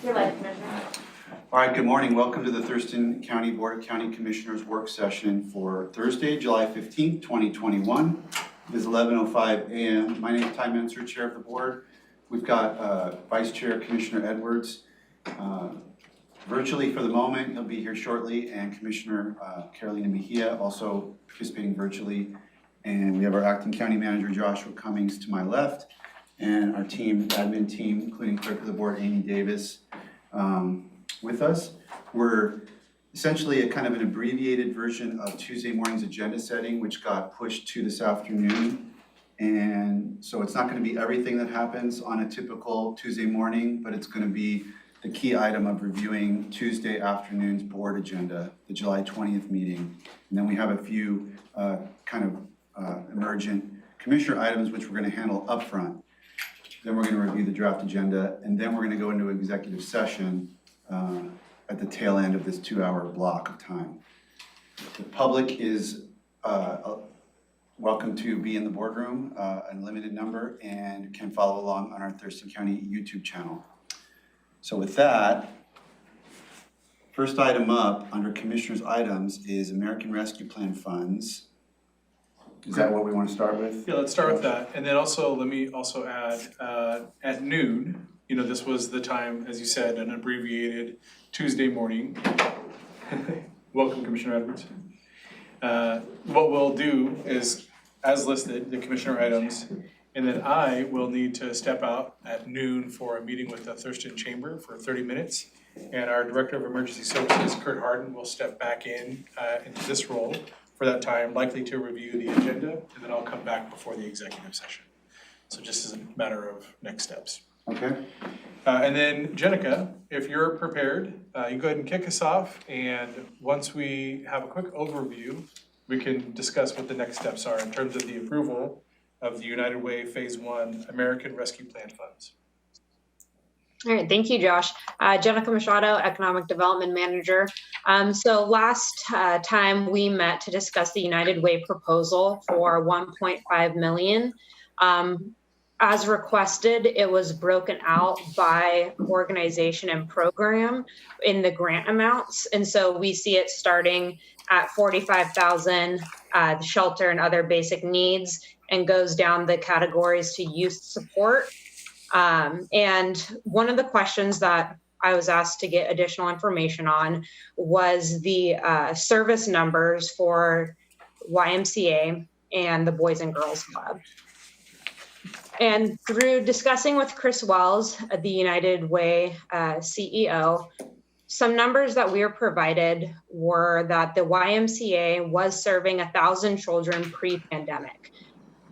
Your life, Commissioner. All right, good morning. Welcome to the Thurston County Board of County Commissioners work session for Thursday, July 15th, 2021. It is 11:05 a.m. My name is Ty Menser, Chair of the Board. We've got Vice Chair Commissioner Edwards virtually for the moment. He'll be here shortly, and Commissioner Carolina Mejia also participating virtually. And we have our Acting County Manager Joshua Cummings to my left, and our team, admin team, including Clerk of the Board Amy Davis, with us. We're essentially a kind of an abbreviated version of Tuesday morning's agenda setting, which got pushed to this afternoon. And so it's not going to be everything that happens on a typical Tuesday morning, but it's going to be the key item of reviewing Tuesday afternoon's board agenda, the July 20th meeting. And then we have a few emergent commissioner items which we're going to handle up front. Then we're going to review the draft agenda, and then we're going to go into executive session at the tail end of this 2-hour block of time. The public is welcome to be in the boardroom, a limited number, and can follow along on our Thurston County YouTube channel. So with that, first item up under Commissioner's items is American Rescue Plan funds. Is that what we want to start with? Yeah, let's start with that. And then also, let me also add, at noon, you know, this was the time, as you said, an abbreviated Tuesday morning. Welcome, Commissioner Edwards. What we'll do is, as listed, the commissioner items, and then I will need to step out at noon for a meeting with the Thurston Chamber for 30 minutes. And our Director of Emergency Services, Kurt Harden, will step back into this role for that time, likely to review the agenda, and then I'll come back before the executive session. So just as a matter of next steps. Okay. And then Jenica, if you're prepared, you go ahead and kick us off, and once we have a quick overview, we can discuss what the next steps are in terms of the approval of the United Way Phase 1 American Rescue Plan funds. All right, thank you, Josh. Jenica Machado, Economic Development Manager. So last time we met to discuss the United Way proposal for $1.5 million. As requested, it was broken out by organization and program in the grant amounts. And so we see it starting at $45,000, the shelter and other basic needs, and goes down the categories to youth support. And one of the questions that I was asked to get additional information on was the service numbers for YMCA and the Boys and Girls Club. And through discussing with Chris Wells, the United Way CEO, some numbers that we were provided were that the YMCA was serving 1,000 children pre-pandemic.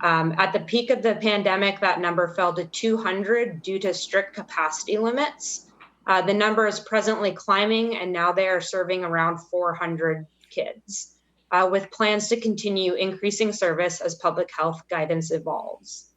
At the peak of the pandemic, that number fell to 200 due to strict capacity limits. The number is presently climbing, and now they are serving around 400 kids, with plans to continue increasing service as public health guidance evolves.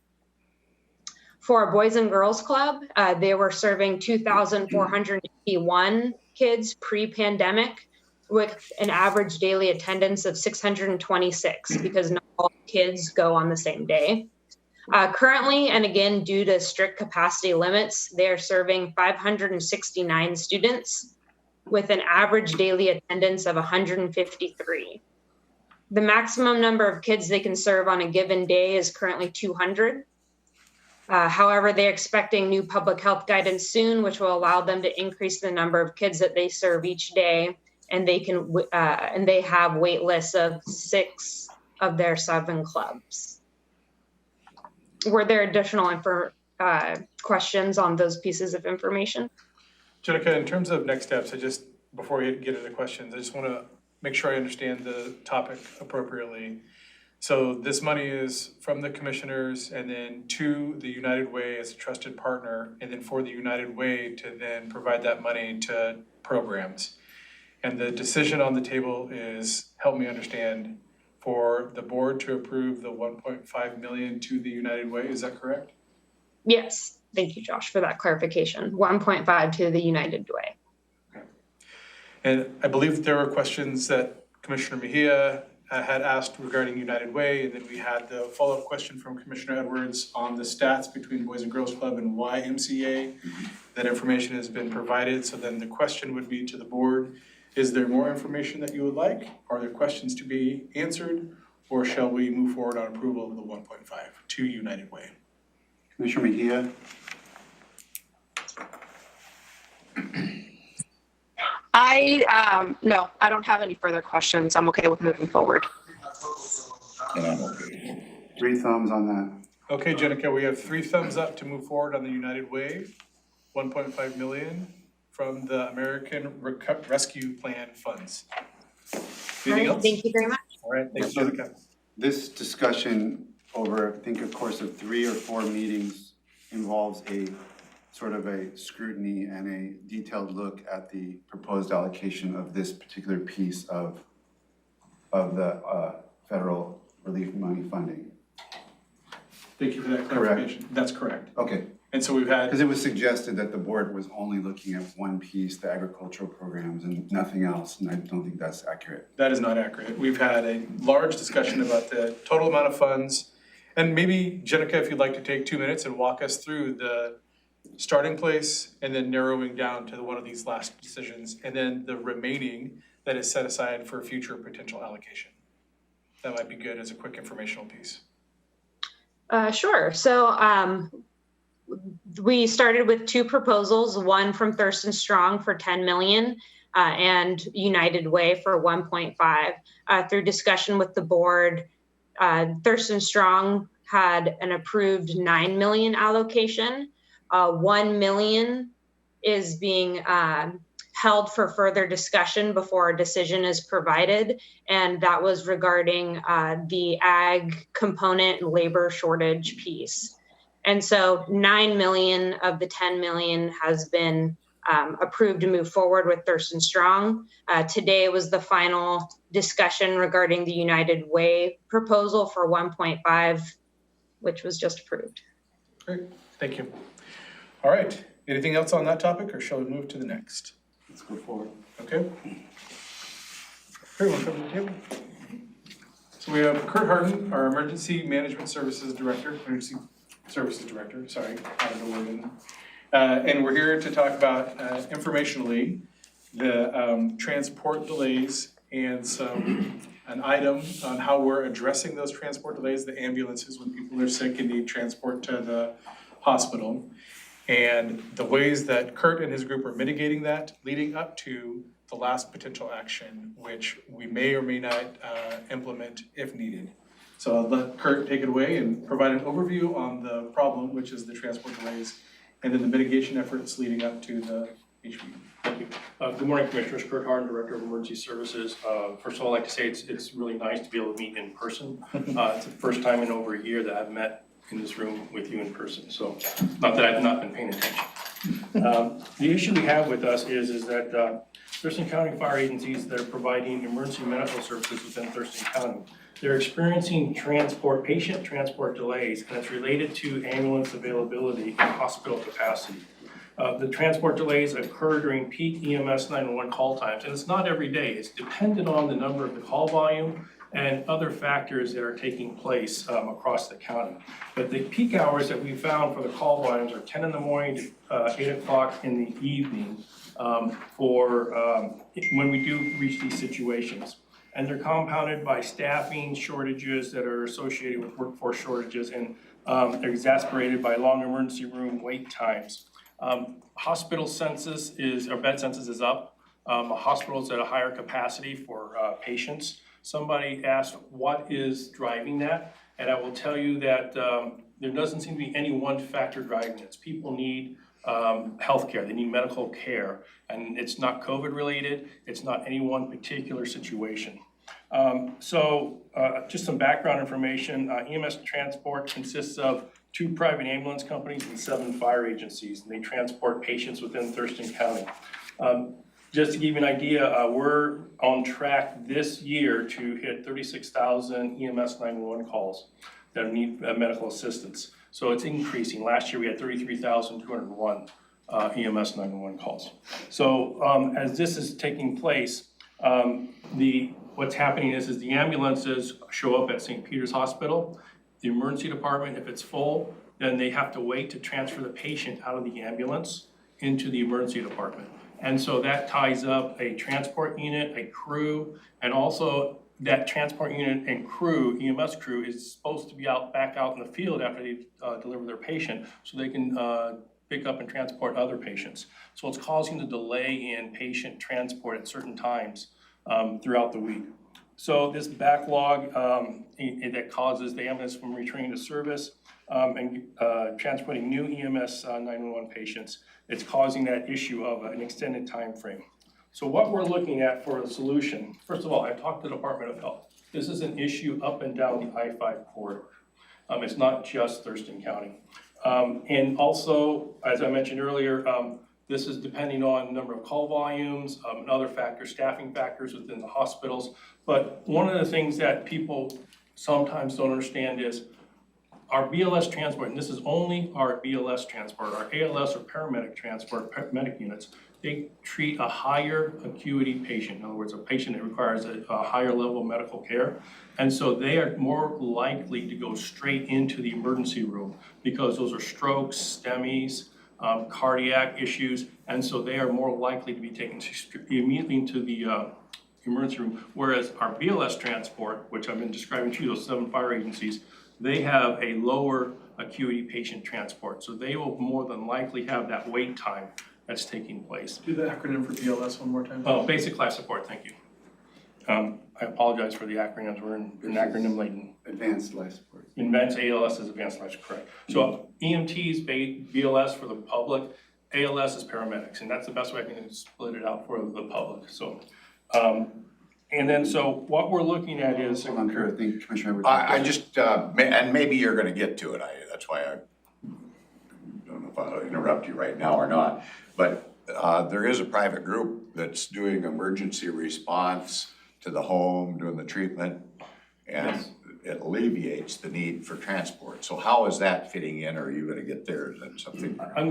For our Boys and Girls Club, they were serving 2,481 kids pre-pandemic, with an average daily attendance of 626, because not all kids go on the same day. Currently, and again, due to strict capacity limits, they are serving 569 students with an average daily attendance of 153. The maximum number of kids they can serve on a given day is currently 200. However, they're expecting new public health guidance soon, which will allow them to increase the number of kids that they serve each day. And they can, and they have wait lists of 6 of their 7 clubs. Were there additional questions on those pieces of information? Jenica, in terms of next steps, before we get into questions, I just want to make sure I understand the topic appropriately. So this money is from the commissioners and then to the United Way as a trusted partner, and then for the United Way to then provide that money to programs. And the decision on the table is, help me understand, for the board to approve the $1.5 million to the United Way, is that correct? Yes, thank you, Josh, for that clarification. 1.5 to the United Way. Okay. And I believe there were questions that Commissioner Mejia had asked regarding United Way, and then we had the follow-up question from Commissioner Edwards on the stats between Boys and Girls Club and YMCA. That information has been provided, so then the question would be to the board, is there more information that you would like? Are there questions to be answered? Or shall we move forward on approval of the 1.5 to United Way? Commissioner Mejia? No, I don't have any further questions. I'm okay with moving forward. And I'm okay. 3 thumbs on that. Okay, Jenica, we have 3 thumbs up to move forward on the United Way, 1.5 million from the American Rescue Plan funds. Anything else? Thank you very much. All right, thanks, Jenica. This discussion over, I think, a course of 3 or 4 meetings involves a sort of a scrutiny and a detailed look at the proposed allocation of this particular piece of the federal relief money funding. Thank you for that Correct. clarification. That's correct. Okay, And so we've had, because it was suggested that the board was only looking at one piece, the agricultural programs, and nothing else, and I don't think that's accurate. that is not accurate. We've had a large discussion about the total amount of funds. And maybe, Jenica, if you'd like to take 2 minutes and walk us through the starting place and then narrowing down to one of these last decisions, and then the remaining that is set aside for future potential allocation. That might be good as a quick informational piece. Sure. So we started with 2 proposals, one from Thurston Strong for 10 million and United Way for 1.5. Through discussion with the board, Thurston Strong had an approved 9 million allocation. 1 million is being held for further discussion before a decision is provided. And that was regarding the ag component and labor shortage piece. And so 9 million of the 10 million has been approved to move forward with Thurston Strong. Today was the final discussion regarding the United Way proposal for 1.5, which was just approved. Great, thank you. All right, anything else on that topic, or shall we move to the next? Let's go forward. Okay. Everyone come to the table. So we have Kurt Harden, our Emergency Management Services Director, sorry, out of the word. And we're here to talk about informationally the transport delays and an item on how we're addressing those transport delays, the ambulances when people are sick and need transport to the hospital. And the ways that Kurt and his group are mitigating that, leading up to the last potential action, which we may or may not implement if needed. So I'll let Kurt take it away and provide an overview on the problem, which is the transport delays, and then the mitigation efforts leading up to the HB. Thank you. Good morning, Commissioners. Kurt Harden, Director of Emergency Services. First of all, I'd like to say it's really nice to be able to meet in person. It's the first time in over a year that I've met in this room with you in person. So not that I've not been paying attention. The issue we have with us is that Thurston County fire agencies that are providing emergency medical services within Thurston County, they're experiencing patient transport delays, and it's related to ambulance availability and hospital capacity. The transport delays occur during peak EMS 911 call times, and it's not every day. It's dependent on the number of the call volume and other factors that are taking place across the county. But the peak hours that we found for the call volumes are 10 in the morning to 8 o'clock in the evening for when we do reach these situations. And they're compounded by staffing shortages that are associated with workforce shortages, and they're exacerbated by long emergency room wait times. Hospital census our bed census is up. Hospitals at a higher capacity for patients. Somebody asked, what is driving that? And I will tell you that there doesn't seem to be any one factor driving this. People need healthcare, they need medical care, and it's not COVID related, it's not any one particular situation. Just some background information, EMS Transport consists of 2 private ambulance companies and 7 fire agencies, and they transport patients within Thurston County. Just to give you an idea, we're on track this year to hit 36,000 EMS 911 calls that need medical assistance. So it's increasing. Last year we had 33,201 EMS 911 calls. So as this is taking place, What's happening is the ambulances show up at St. Peter's Hospital. The emergency department, if it's full, then they have to wait to transfer the patient out of the ambulance into the emergency department. And so that ties up a transport unit, a crew, and also that transport unit and crew, EMS crew, is supposed to be back out in the field after they deliver their patient, so they can pick up and transport other patients. So it's causing the delay in patient transport at certain times throughout the week. So this backlog that causes the ambulance from returning to service and transporting new EMS 911 patients, it's causing that issue of an extended time frame. So what we're looking at for a solution, first of all, I talked to the Department of Health. This is an issue up and down the I-5 corridor. It's not just Thurston County. And also, as I mentioned earlier, this is depending on number of call volumes and other factors, staffing factors within the hospitals. But one of the things that people sometimes don't understand is our BLS transport, and this is only our BLS transport, our ALS or paramedic transport, paramedic units, they treat a higher acuity patient. In other words, a patient that requires a higher level of medical care. And so they are more likely to go straight into the emergency room because those are strokes, STEMIs, cardiac issues. And so they are more likely to be taken immediately into the emergency room. Whereas our BLS transport, which I've been describing to you, those 7 fire agencies, they have a lower acuity patient transport. So they will more than likely have that wait time that's taking place. Do the acronym for BLS one more time. Oh, basic life support, thank you. I apologize for the acronyms, we're in acronym laden. Advanced life support. Advanced ALS is advanced life, correct. So EMTs, BLS for the public, ALS is paramedics, and that's the best way I can split it out for the public. So, and then so what we're looking at is. Hold on, Kurt, I think Commissioner Edwards. I just, and maybe you're gonna get to it, that's why I don't know if I'll interrupt you right now or not, but there is a private group that's doing emergency response to the home, doing the treatment, and Yes. it alleviates the need for transport. So how is that fitting in, or are you gonna get there? Is that something? I'll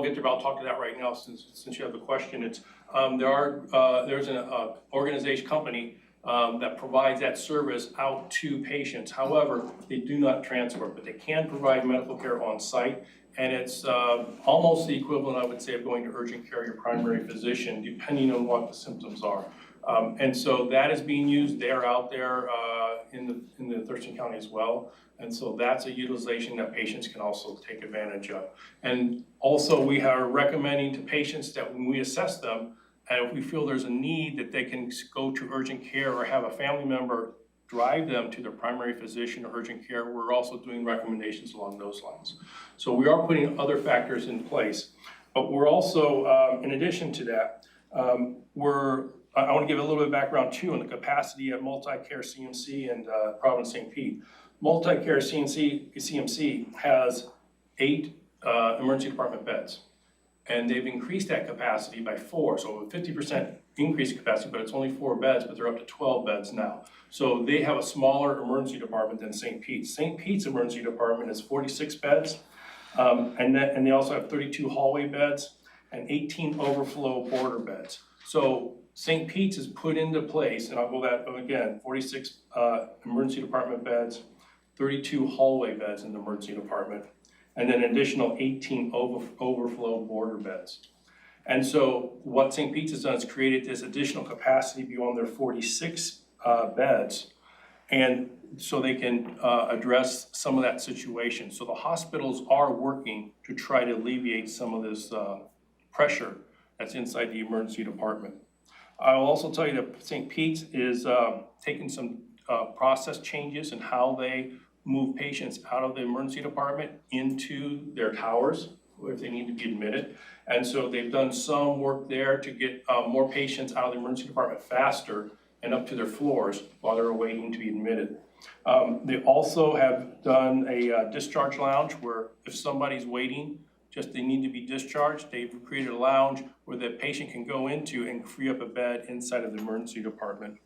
get there, but I'll talk to that right now since you have the question. It's, there's an organization company that provides that service out to patients. However, they do not transport, but they can provide medical care on site. And it's almost the equivalent, I would say, of going to urgent care, your primary physician, depending on what the symptoms are. And so that is being used. They're out there in the Thurston County as well. And so that's a utilization that patients can also take advantage of. And also we are recommending to patients that when we assess them, and if we feel there's a need that they can go to urgent care or have a family member drive them to their primary physician or urgent care, we're also doing recommendations along those lines. So we are putting other factors in place, but we're also, in addition to that, I want to give a little bit of background too on the capacity of Multi-Care CMC and Providence St. Pete. Multi-Care CMC has 8 emergency department beds, and they've increased that capacity by 4, so a 50% increase in capacity, but it's only 4 beds, but they're up to 12 beds now. So they have a smaller emergency department than St. Pete's. St. Pete's emergency department is 46 beds, and they also have 32 hallway beds and 18 overflow border beds. So St. Pete's is put into place, and I'll go that again, 46 emergency department beds, 32 hallway beds in the emergency department, and then an additional 18 overflow border beds. And so what St. Pete's has done is created this additional capacity beyond their 46 beds, and so they can address some of that situation. So the hospitals are working to try to alleviate some of this pressure that's inside the emergency department. I will also tell you that St. Pete's is taking some process changes in how they move patients out of the emergency department into their towers if they need to be admitted. And so they've done some work there to get more patients out of the emergency department faster and up to their floors while they're waiting to be admitted. They also have done a discharge lounge where if somebody's waiting, just they need to be discharged, they've created a lounge where the patient can go into and free up a bed inside of the emergency department.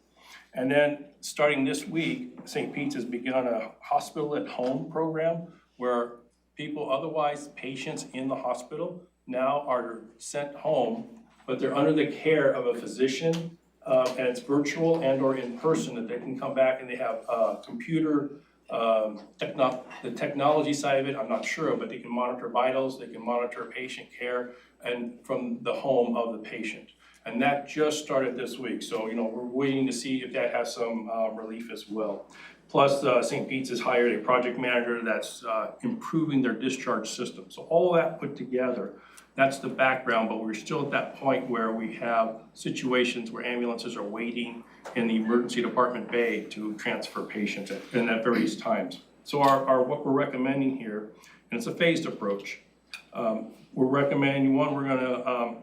And then starting this week, St. Pete's has begun a hospital at home program where people, otherwise patients in the hospital, now are sent home, but they're under the care of a physician and it's virtual and or in person, that they can come back and they have computer, the technology side of it, I'm not sure, but they can monitor vitals, they can monitor patient care, and from the home of the patient. And that just started this week, so we're waiting to see if that has some relief as well. Plus, St. Pete's has hired a project manager that's improving their discharge system. So all that put together, that's the background, but we're still at that point where we have situations where ambulances are waiting in the emergency department bay to transfer patients at various times. So what we're recommending here, and it's a phased approach, we're recommending, one, we're gonna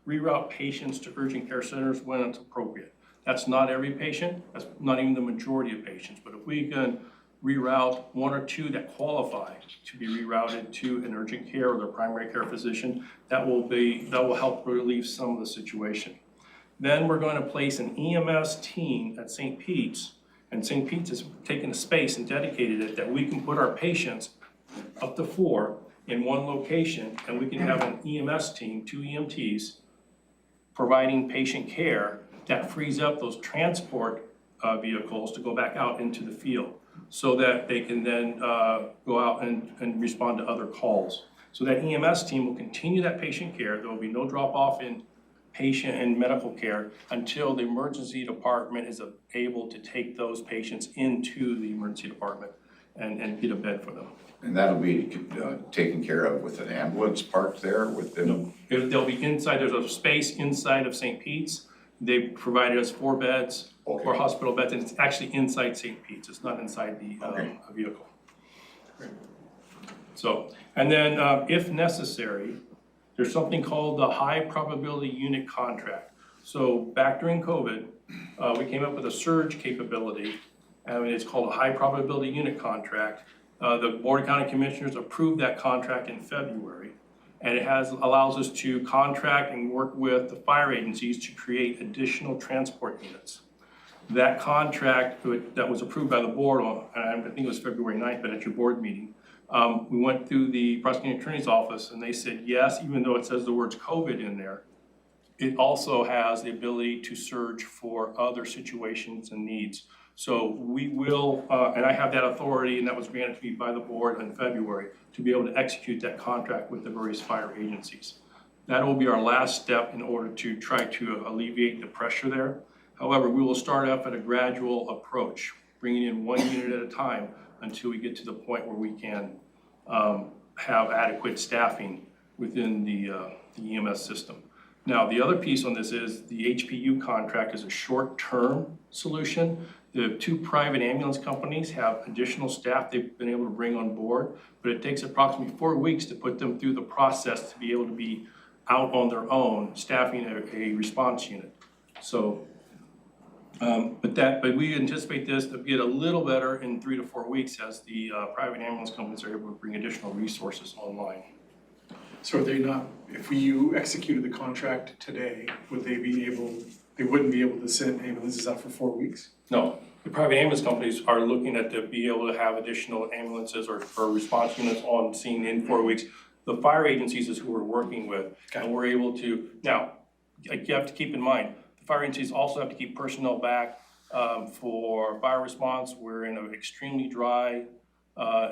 reroute patients to urgent care centers when it's appropriate. That's not every patient, that's not even the majority of patients, but if we can reroute one or two that qualify to be rerouted to an urgent care or their primary care physician, that will help relieve some of the situation. Then we're going to place an EMS team at St. Pete's, and St. Pete's has taken a space and dedicated it that we can put our patients, up to 4, in one location, and we can have an EMS team, 2 EMTs, providing patient care that frees up those transport vehicles to go back out into the field, so that they can then go out and respond to other calls. So that EMS team will continue that patient care. There will be no drop off in patient and medical care until the emergency department is able to take those patients into the emergency department and get a bed for them. And that'll be taken care of with an ambulance parked there within? They'll be inside, there's a space inside of St. Pete's. They provided us 4 beds, Okay. 4 hospital beds, and it's actually inside St. Pete's. It's not inside the vehicle. So, and then if necessary, there's something called the high probability unit contract. So back during COVID, we came up with a surge capability, and it's called a high probability unit contract. The Board of County Commissioners approved that contract in February, and it allows us to contract and work with the fire agencies to create additional transport units. That contract that was approved by the board on, I think it was February 9th, but at your board meeting, we went through the prosecuting attorney's office and they said, yes, even though it says the words COVID in there, it also has the ability to surge for other situations and needs. So we will, and I have that authority, and that was granted to me by the board in February, to be able to execute that contract with the various fire agencies. That will be our last step in order to try to alleviate the pressure there. However, we will start off at a gradual approach, bringing in 1 unit at a time until we get to the point where we can have adequate staffing within the EMS system. Now, the other piece on this is the HPU contract is a short-term solution. The 2 private ambulance companies have additional staff they've been able to bring on board, but it takes approximately 4 weeks to put them through the process to be able to be out on their own, staffing a response unit. So, but we anticipate this to get a little better in 3 to 4 weeks as the private ambulance companies are able to bring additional resources online. So are they not, if you executed the contract today, they wouldn't be able to send ambulances out for 4 weeks? No, the private ambulance companies are looking at to be able to have additional ambulances or response units on scene in 4 weeks. The fire agencies is who we're working with, and we're able to, now, you have to keep in mind, the fire agencies also have to keep personnel back for fire response. We're in an extremely dry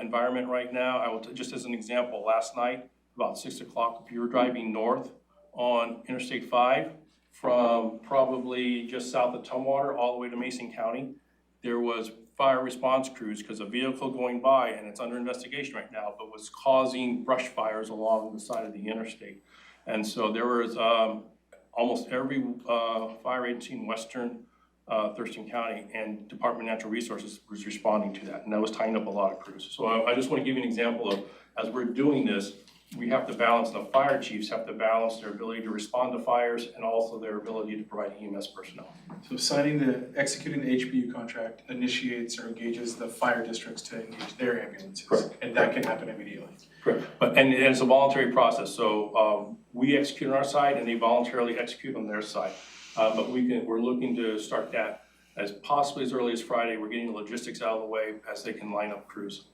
environment right now. I will, just as an example, last night, about 6 o'clock, if you were driving north on Interstate 5 from probably just south of Tumwater all the way to Mason County, there was fire response crews because a vehicle going by, and it's under investigation right now, but was causing brush fires along the side of the interstate. And so there was almost every fire agency in western Thurston County and Department of Natural Resources was responding to that, and that was tying up a lot of crews. So I just want to give you an example of, as we're doing this, we have to balance, the fire chiefs have to balance their ability to respond to fires and also their ability to provide EMS personnel. So executing the HPU contract initiates or engages the fire districts to engage their ambulances. Correct. And that can happen immediately. Correct. And it's a voluntary process. So we execute on our side and they voluntarily execute on their side. But we're looking to start that as possibly as early as Friday. We're getting the logistics out of the way as they can line up crews.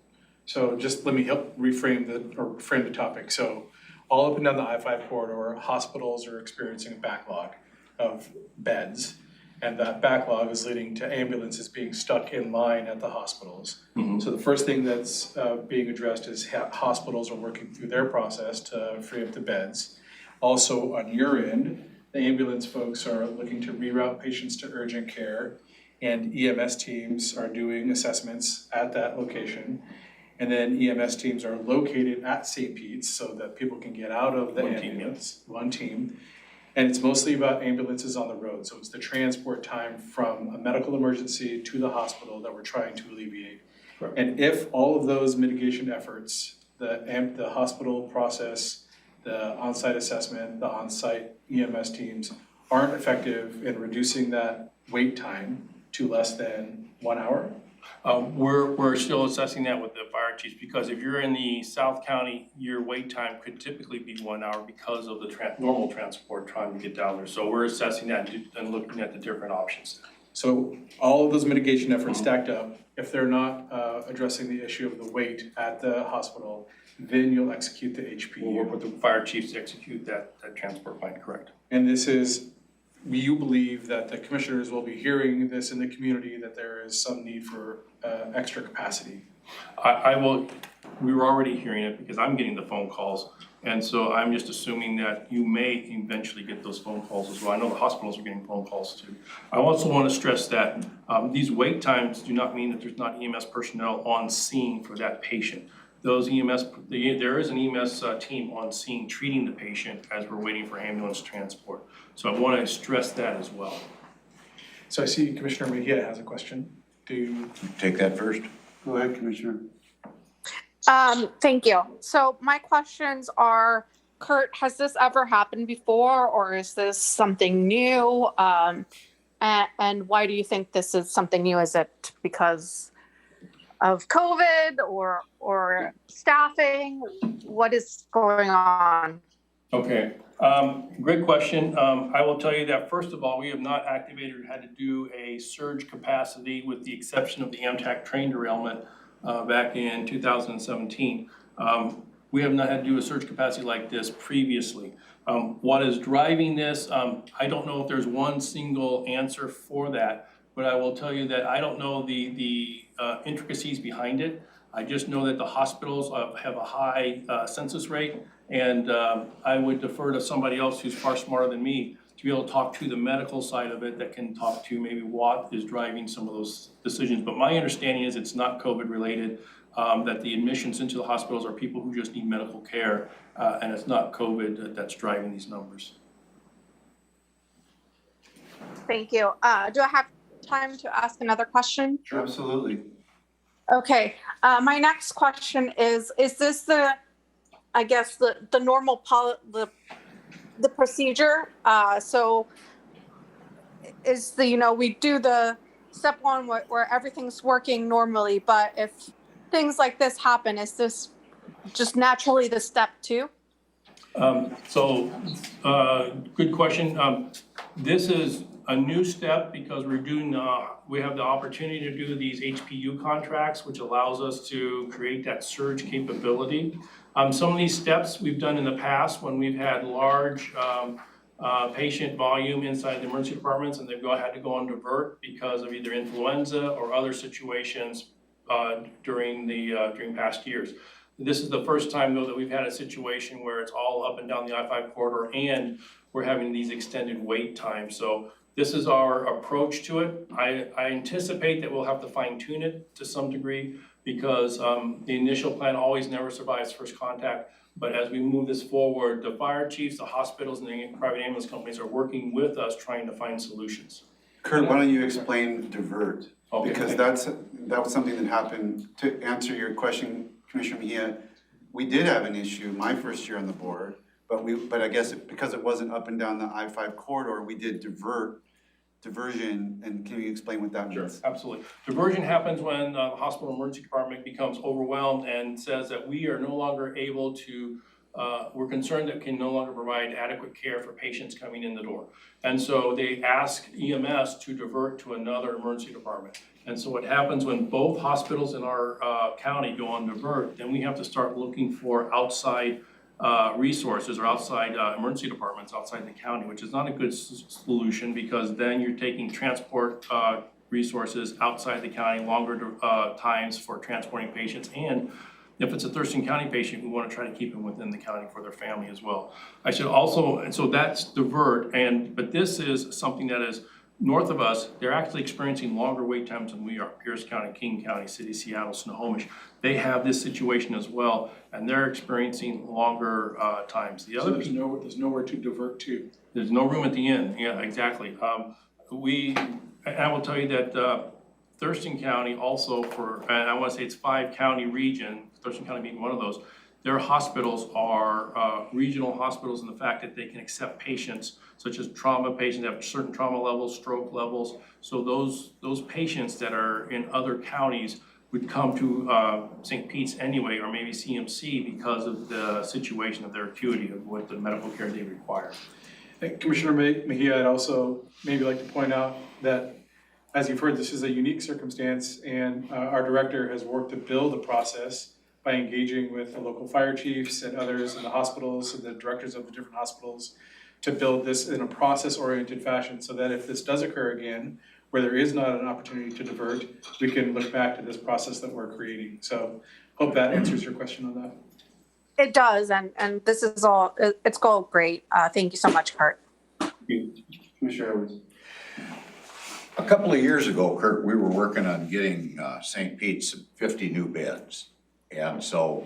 So just let me help frame the topic. So all up and down the I-5 corridor, hospitals are experiencing a backlog of beds. And that backlog is leading to ambulances being stuck in line at the hospitals. Mhm. So the first thing that's being addressed is hospitals are working through their process to free up the beds. Also, on your end, the ambulance folks are looking to reroute patients to urgent care, and EMS teams are doing assessments at that location. And then EMS teams are located at St. Pete's so that people can get out of the One team, ambulance, one team. And it's mostly about ambulances on the road, so it's the transport time from a medical emergency to the hospital that we're trying to alleviate. Correct. And if all of those mitigation efforts, the hospital process, the on-site assessment, the on-site EMS teams aren't effective in reducing that wait time to less than 1 hour, We're still assessing that with the fire chiefs, because if you're in the South County, your wait time could typically be 1 hour because of the normal transport trying to get down there. So we're assessing that and looking at the different options. so all of those mitigation efforts stacked up, if they're not addressing the issue of the wait at the hospital, then you'll execute the We'll work HPU. with the fire chiefs to execute that transport plan, correct? And this is, you believe that the commissioners will be hearing this in the community, that there is some need for extra capacity. We were already hearing it because I'm getting the phone calls. And so I'm just assuming that you may eventually get those phone calls as well. I know the hospitals are getting phone calls too. I also want to stress that these wait times do not mean that there's not EMS personnel on scene for that patient. Those there is an EMS team on scene treating the patient as we're waiting for ambulance transport. So I want to stress that as well. So I see Commissioner Mejia has a question. Do you? Take that first. Go ahead, Commissioner. Thank you. So my questions are, Kurt, has this ever happened before, or is this something new? And why do you think this is something new? Is it because of COVID or staffing? What is going on? Okay, great question. I will tell you that first of all, we have not activated or had to do a surge capacity with the exception of the MTAC train derailment back in 2017. We have not had to do a surge capacity like this previously. What is driving this? I don't know if there's one single answer for that, but I will tell you that I don't know the intricacies behind it. I just know that the hospitals have a high census rate, and I would defer to somebody else who's far smarter than me to be able to talk to the medical side of it, that can talk to maybe what is driving some of those decisions. But my understanding is it's not COVID related, that the admissions into the hospitals are people who just need medical care, and it's not COVID that's driving these numbers. Thank you. Do I have time to ask another question? Sure. Absolutely. Okay, my next question is this the normal the procedure? So is we do the step one where everything's working normally, but if things like this happen, is this just naturally the step two? Good question. This is a new step because we have the opportunity to do these HPU contracts, which allows us to create that surge capability. Some of these steps we've done in the past when we've had large patient volume inside the emergency departments, and they've had to go on divert because of either influenza or other situations during past years. This is the first time though that we've had a situation where it's all up and down the I-5 corridor and we're having these extended wait times. So this is our approach to it. I anticipate that we'll have to fine tune it to some degree because the initial plan always never survives first contact. But as we move this forward, the fire chiefs, the hospitals, and the private ambulance companies are working with us trying to find solutions. Kurt, why don't you explain divert? Okay. Because that was something that happened. To answer your question, Commissioner Mejia, we did have an issue my first year on the board, but I guess because it wasn't up and down the I-5 corridor, we did diversion, and can you explain what that means? Sure, absolutely. Diversion happens when the hospital emergency department becomes overwhelmed and says that we are no longer able to, we're concerned that can no longer provide adequate care for patients coming in the door. And so they ask EMS to divert to another emergency department. And so what happens when both hospitals in our county go on divert, then we have to start looking for outside resources or outside emergency departments outside the county, which is not a good solution because then you're taking transport resources outside the county, longer times for transporting patients. And if it's a Thurston County patient, we want to try to keep them within the county for their family as well. I should also, and so that's divert, but this is something that is north of us. They're actually experiencing longer wait times than we are. Pierce County, King County, City, Seattle, Snohomish. They have this situation as well, and they're experiencing longer times. The other, there's nowhere to divert to. there's no room at the end. Yeah, exactly. I will tell you that Thurston County also and I want to say it's 5-county region, Thurston County being one of those, their hospitals are regional hospitals in the fact that they can accept patients such as trauma patients that have certain trauma levels, stroke levels. So those patients that are in other counties would come to St. Pete's anyway, or maybe CMC because of the situation of their acuity of what the medical care they require. Commissioner Mejia, I'd also maybe like to point out that, as you've heard, this is a unique circumstance, and our director has worked to build a process by engaging with the local fire chiefs and others in the hospitals and the directors of the different hospitals to build this in a process-oriented fashion so that if this does occur again, where there is not an opportunity to divert, we can look back to this process that we're creating. So hope that answers your question on that. It does, and this is all, it's all great. Thank you so much, Kurt. Commissioner Edwards. A couple of years ago, Kurt, we were working on getting St. Pete's 50 new beds. And so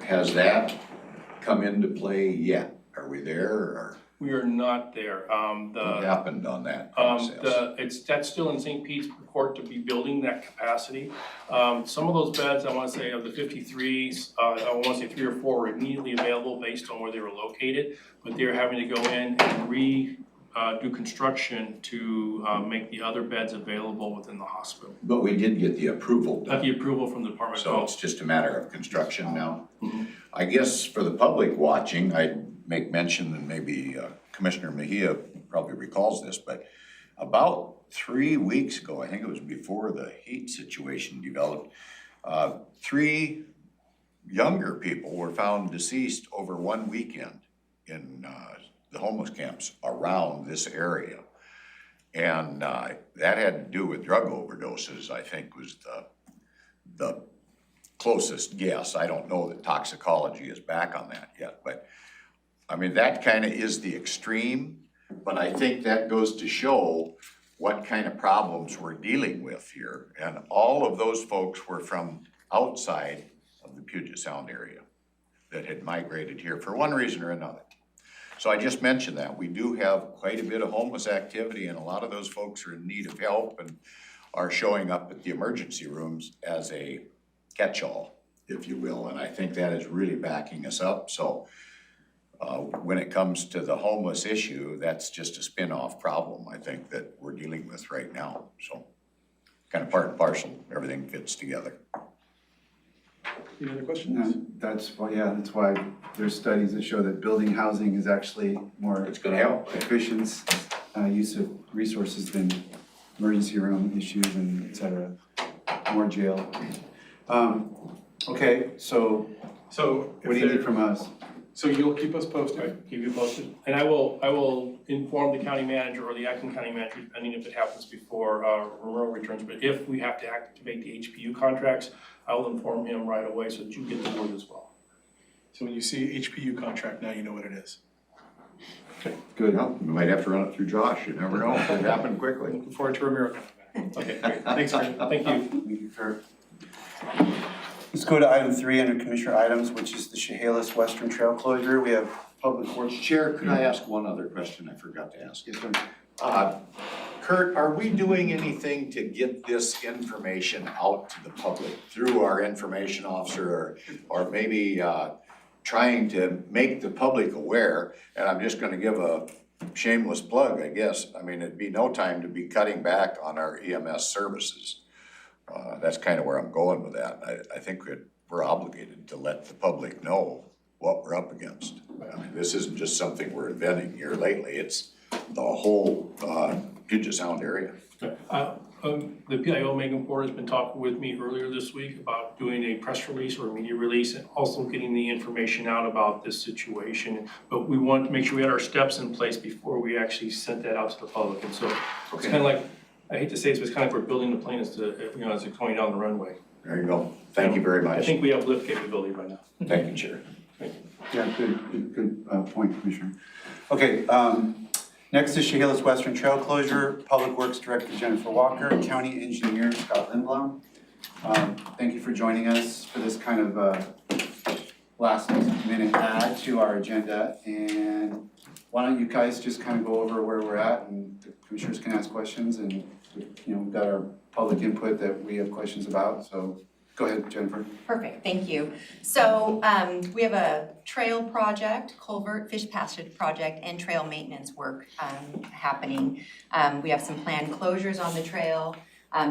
has that come into play yet? Are we there or? We are not there. What happened on that process? That's still in St. Pete's court to be building that capacity. Some of those beds, I want to say of the 53s, I want to say 3 or 4 were immediately available based on where they were located, but they're having to go in and do construction to make the other beds available within the hospital. But we did get the approval done. Got the approval from the Department of So Health. it's just a matter of construction now. Mhm. I guess for the public watching, I'd make mention, and maybe Commissioner Mejia probably recalls this, but about 3 weeks ago, I think it was before the heat situation developed, 3 younger people were found deceased over one weekend in the homeless camps around this area. And that had to do with drug overdoses, I think was the closest guess. I don't know that toxicology is back on that yet, but I mean, that kind of is the extreme, but I think that goes to show what kind of problems we're dealing with here. And all of those folks were from outside of the Puget Sound area that had migrated here for one reason or another. So I just mentioned that. We do have quite a bit of homeless activity, and a lot of those folks are in need of help and are showing up at the emergency rooms as a catch-all, if you will. And I think that is really backing us up. So when it comes to the homeless issue, that's just a spin-off problem, I think, that we're dealing with right now. So kind of part and parcel, everything fits together. Any other questions? That's why there's studies that show that building housing is actually more It's gonna help. efficient use of resources than emergency room issues and et cetera, more jail. Okay, so what do you need from us? So you'll keep us posted? Keep you posted. And I will inform the county manager or the acting county manager, depending if it happens before Romero returns. But if we have to activate the HPU contracts, I will inform him right away so that you get the word as well. So when you see HPU contract, now you know what it is. Okay, good. Well, we might have to run it through Josh, you never know, it could happen quickly. Looking forward to Ramiro coming back. Okay, great. Thanks, Kurt. Thank you. Thank you, Kurt. Let's go to item 3 under Commissioner items, which is the Chehalis Western Trail closure. We have Public Works. Chair, could I ask one other question I forgot to ask? Yes, sir. Kurt, are we doing anything to get this information out to the public through our information officer or maybe trying to make the public aware? And I'm just gonna give a shameless plug, I guess. I mean, it'd be no time to be cutting back on our EMS services. That's kind of where I'm going with that. I think we're obligated to let the public know what we're up against. I mean, this isn't just something we're inventing here lately. It's the whole Puget Sound area. The PIO, Megan Ford, has been talking with me earlier this week about doing a press release or a media release and also getting the information out about this situation. But we want to make sure we had our steps in place before we actually sent that out to the public. And so it's kind of like, I hate to say this, but it's kind of like we're building the plane as it's going down the runway. There you go. Thank you very I much. think we have lift capability right now. Thank you, Chair. Yeah, good point, Commissioner. Okay, next is Chehalis Western Trail Closure, Public Works Director Jennifer Walker, County Engineer Scott Lindblom. Thank you for joining us for this kind of last minute add to our agenda. And why don't you guys just kind of go over where we're at, and the commissioners can ask questions, and we've got our public input that we have questions about. So go ahead, Jennifer. Perfect, thank you. So we have a trail project, culvert, fish passage project, and trail maintenance work happening. We have some planned closures on the trail.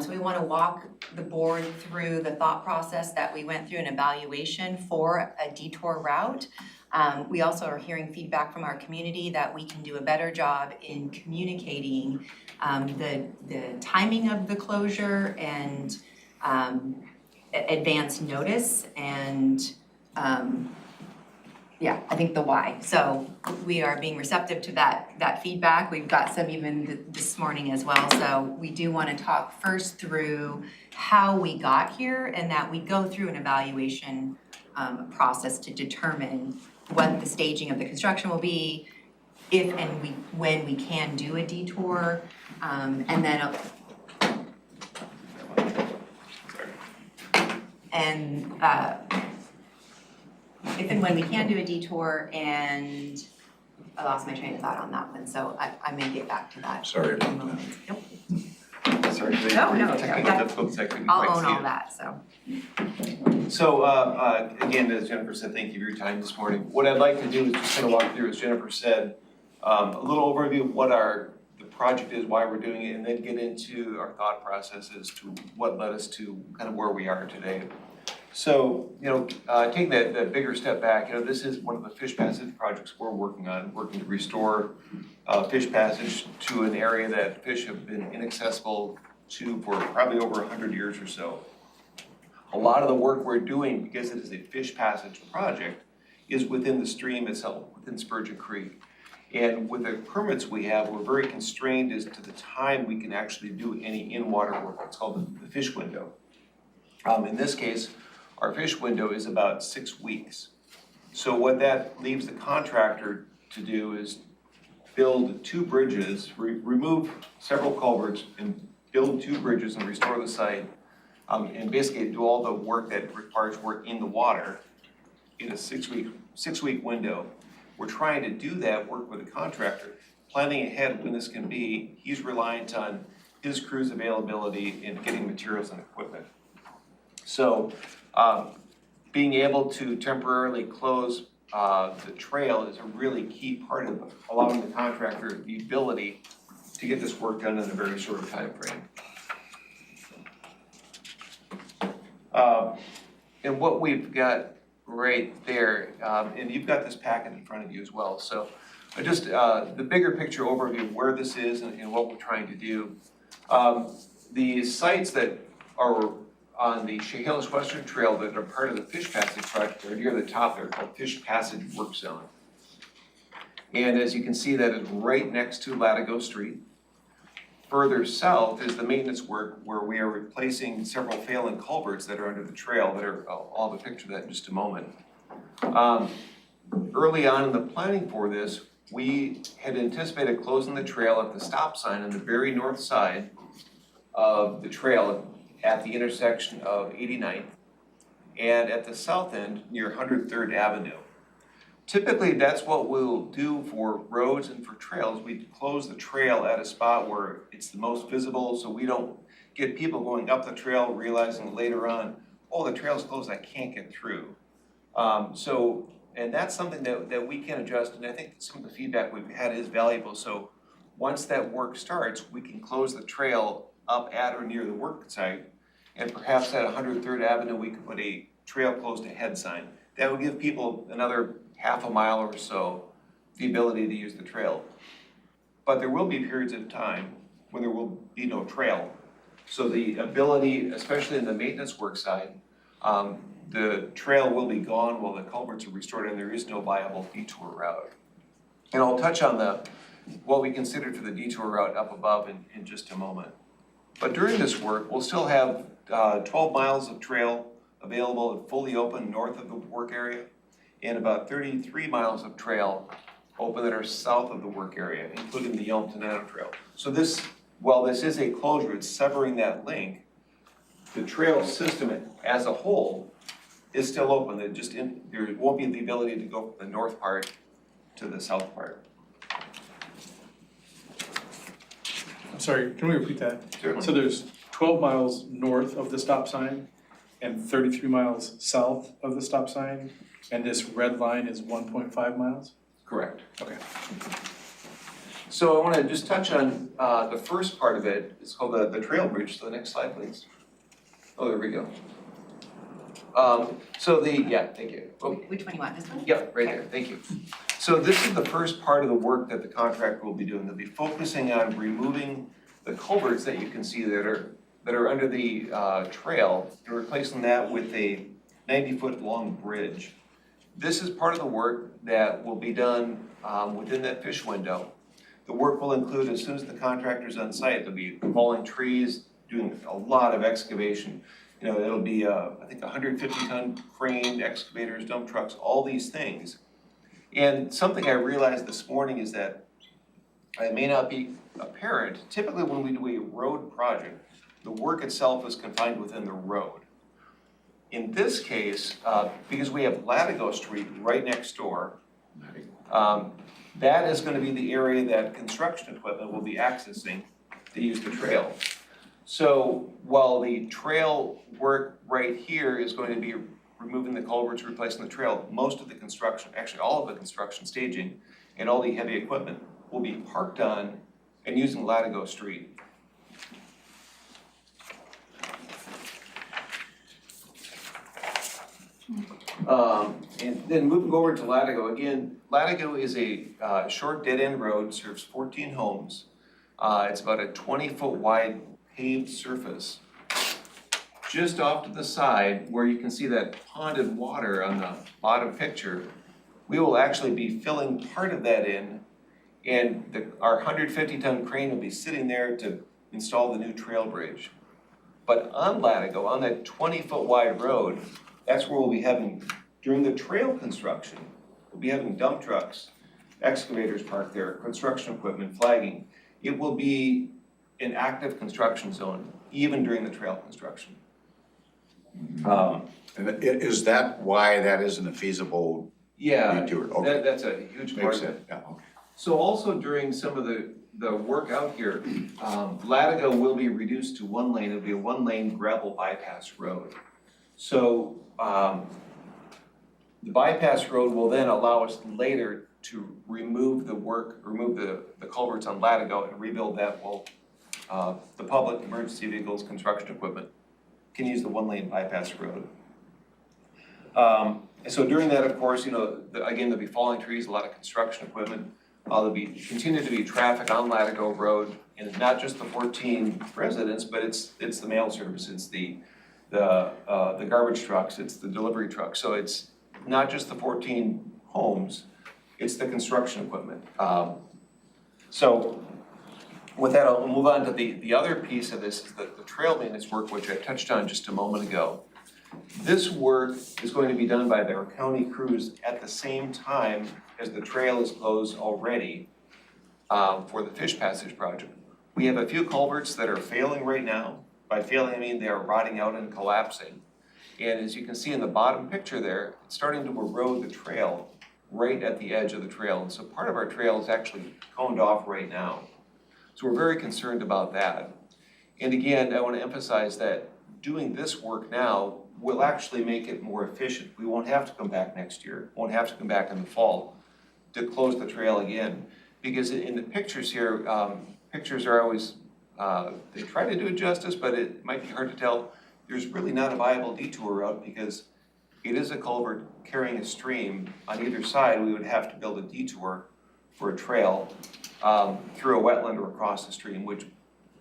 So we want to walk the board through the thought process that we went through an evaluation for a detour route. We also are hearing feedback from our community that we can do a better job in communicating the timing of the closure and advance notice and I think the why. So we are being receptive to that feedback. We've got some even this morning as well. So we do want to talk first through how we got here, and that we go through an evaluation process to determine what the staging of the construction will be, if and when we can do a detour, and then if and when we can do a detour, and I lost my train of thought on that one, so I may get back to that. Sorry in a about moment. that. Nope. Sorry, No, technical difficulties, I couldn't I'll quite own see all it. that, so. So, again, as Jennifer said, thank you for your time this morning. What I'd like to do is just kind of walk through, as Jennifer said, a little overview of what the project is, why we're doing it, and then get into our thought process as to what led us to kind of where we are today. So, taking that bigger step back, this is one of the fish passage projects we're working to restore fish passage to an area that fish have been inaccessible to for probably over 100 years or so. A lot of the work we're doing, because it is a fish passage project, is within the stream itself, within Spurgeon Creek. And with the permits we have, we're very constrained as to the time we can actually do any in-water work. It's called the fish window. In this case, our fish window is about 6 weeks. So what that leaves the contractor to do is build 2 bridges, remove several culverts, and build 2 bridges and restore the site. And basically do all the work that requires work in the water in a 6-week window. We're trying to do that work with the contractor, planning ahead when this can be. He's reliant on his crew's availability in getting materials and equipment. So being able to temporarily close the trail is a really key part of allowing the contractor the ability to get this work done in a very short time frame. And what we've got right there, and you've got this packet in front of you as well. So just the bigger picture overview of where this is and what we're trying to do. The sites that are on the Chehalis Western Trail that are part of the Fish Passage project are near the top there, called Fish Passage Work Zone. And as you can see, that is right next to Latigo Street. Further south is the maintenance work where we are replacing several failing culverts that are under the trail that are, I'll have a picture of that in just a moment. Early on in the planning for this, we had anticipated closing the trail at the stop sign on the very north side of the trail at the intersection of 89th and at the south end near 103rd Avenue. Typically, that's what we'll do for roads and for trails. We close the trail at a spot where it's the most visible, so we don't get people going up the trail realizing later on, oh, the trail's closed, I can't get through. And that's something that we can adjust, and I think some of the feedback we've had is valuable. So once that work starts, we can close the trail up at or near the work site, and perhaps at 103rd Avenue, we could put a trail closed ahead sign. That would give people another half a mile or so the ability to use the trail. But there will be periods of time when there will be no trail. So the ability, especially in the maintenance work side, the trail will be gone while the culverts are restored and there is no viable detour route. And I'll touch on what we considered for the detour route up above in just a moment. But during this work, we'll still have 12 miles of trail available and fully open north of the work area, and about 33 miles of trail open that are south of the work area, including the Yelm to Nano Trail. So this, while this is a closure, it's severing that link, the trail system as a whole is still open. There won't be the ability to go from the north part to the south part. I'm sorry, can we repeat that? Certainly. So there's 12 miles north of the stop sign and 33 miles south of the stop sign, and this red line is 1.5 miles? Correct. Okay. So I want to just touch on the first part of it. It's called the trail bridge. So the next slide, please. Oh, there we go. Thank you. Oh, Which one you want, this one? yeah, right there, thank you. So this is the first part of the work that the contractor will be doing. They'll be focusing on removing the culverts that you can see that are under the trail and replacing that with a 90-foot long bridge. This is part of the work that will be done within that fish window. The work will include, as soon as the contractor's on site, they'll be hauling trees, doing a lot of excavation. You know, it'll be, I think 150-ton crane, excavators, dump trucks, all these things. And something I realized this morning is that it may not be apparent. Typically when we do a road project, the work itself is confined within the road. In this case, because we have Latigo Street right next door, that is going to be the area that construction equipment will be accessing to use the trail. So while the trail work right here is going to be removing the culverts, replacing the trail, most of the construction, actually all of the construction staging and all the heavy equipment will be parked on and using Latigo Street. And then moving over to Latigo, again, Latigo is a short dead-end road, serves 14 homes. It's about a 20-foot wide paved surface. Just off to the side, where you can see that ponded water on the bottom picture, we will actually be filling part of that in, and our 150-ton crane will be sitting there to install the new trail bridge. But on Latigo, on that 20-foot wide road, that's where we'll be having, during the trail construction, we'll be having dump trucks, excavators parked there, construction equipment, flagging. It will be an active construction zone, even during the trail construction. And is that why that isn't a feasible Yeah, detour? Okay. that's a huge part Makes of it. sense, yeah, okay. So also during some of the work out here, Latigo will be reduced to one lane. It'll be a one-lane gravel bypass road. So the bypass road will then allow us later to remove the culverts on Latigo and rebuild that while the public emergency vehicles, construction equipment can use the one-lane bypass road. And so during that, of course, you know, again, there'll be falling trees, a lot of construction equipment. There'll continue to be traffic on Latigo Road, and it's not just the 14 residents, but it's the mail service, it's the garbage trucks, it's the delivery trucks. So it's not just the 14 homes, it's the construction equipment. So with that, I'll move on to the other piece of this, is the trail maintenance work, which I touched on just a moment ago. This work is going to be done by our county crews at the same time as the trail is closed already for the fish passage project. We have a few culverts that are failing right now. By failing, I mean they are rotting out and collapsing. And as you can see in the bottom picture there, it's starting to erode the trail right at the edge of the trail. And so part of our trail is actually coned off right now. So we're very concerned about that. And again, I want to emphasize that doing this work now will actually make it more efficient. We won't have to come back next year, won't have to come back in the fall to close the trail again. Because in the pictures here, pictures are always, they try to do it justice, but it might be hard to tell. There's really not a viable detour route because it is a culvert carrying a stream. On either side, we would have to build a detour for a trail through a wetland or across the stream, which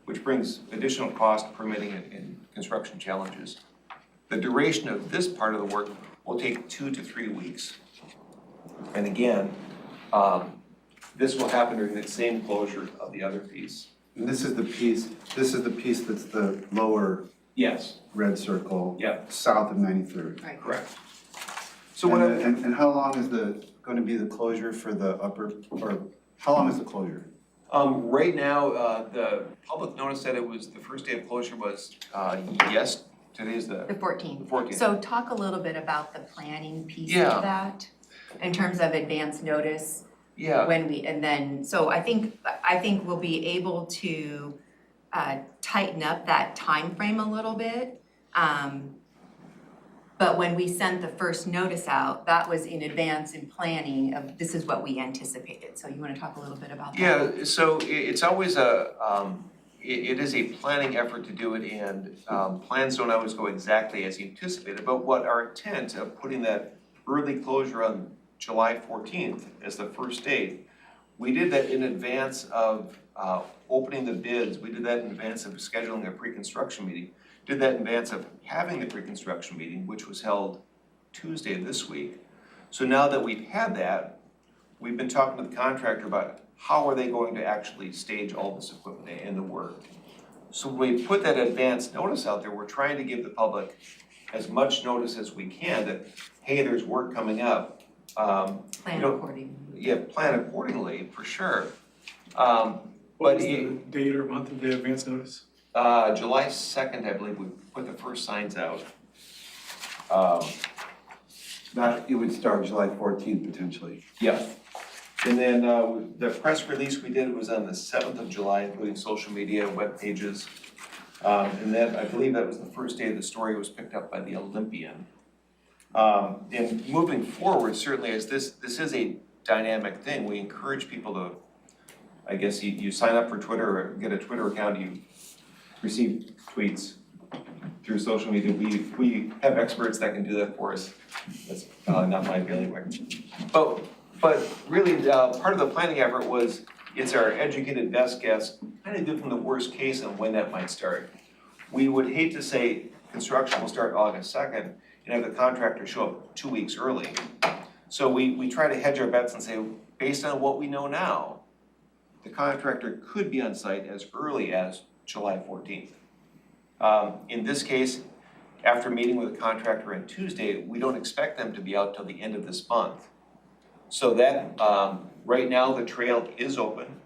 which brings additional cost, permitting, and construction challenges. The duration of this part of the work will take 2 to 3 weeks. And again, this will happen during the same closure of the other piece. And this is the piece that's the lower Yes. red circle. Yeah. South of 93rd. Right. Correct. So what And how long is going to be the closure for the upper, or how long is the closure? Right now, the public notice that it was, the first day of closure was, today's The the 14th. 14th. So talk a little bit about the planning piece Yeah. of that, in terms of advance notice, Yeah, so I think we'll be able to tighten up that time frame a little bit. But when we sent the first notice out, that was in advance in planning of, this is what we anticipated. So you wanna talk a little bit about that? yeah, so it's always it is a planning effort to do it, and plans don't always go exactly as anticipated. But what our intent of putting that early closure on July 14th as the first date, we did that in advance of opening the bids. We did that in advance of scheduling a pre-construction meeting. Did that in advance of having the pre-construction meeting, which was held Tuesday this week. So now that we've had that, we've been talking to the contractor about how are they going to actually stage all this equipment and the work. So when we put that advance notice out there, we're trying to give the public as much notice as we can that, hey, there's work coming up. Plan you know, accordingly. Yeah, plan accordingly, for sure. What But was the date or month of the advance notice? July 2nd, I believe, we put the first signs out. It would start July 14th potentially. Yeah. And then the press release we did was on the 7th of July, including social media, web pages. And then I believe that was the first day the story was picked up by the Olympian. And moving forward, certainly as this is a dynamic thing, we encourage people to, I guess you sign up for Twitter or get a Twitter account, you receive tweets through social media. We have experts that can do that for us. That's not my bailiwick. But really, part of the planning effort was, it's our educated best guess, kind of do from the worst case on when that might start. We would hate to say construction will start August 2nd and have the contractor show up 2 weeks early. So we try to hedge our bets and say, based on what we know now, the contractor could be on site as early as July 14th. In this case, after meeting with the contractor on Tuesday, we don't expect them to be out till the end of this month. So that, right now, the trail is open.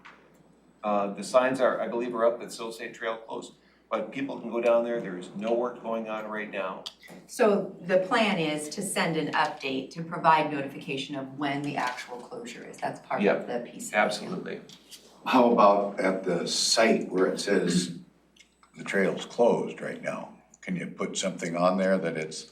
The signs I believe are up that still say trail closed, but people can go down there. There's no work going on right now. So the plan is to send an update to provide notification of when the actual closure is. That's part of the piece. Absolutely. How about at the site where it says the trail's closed right now? Can you put something on there that it's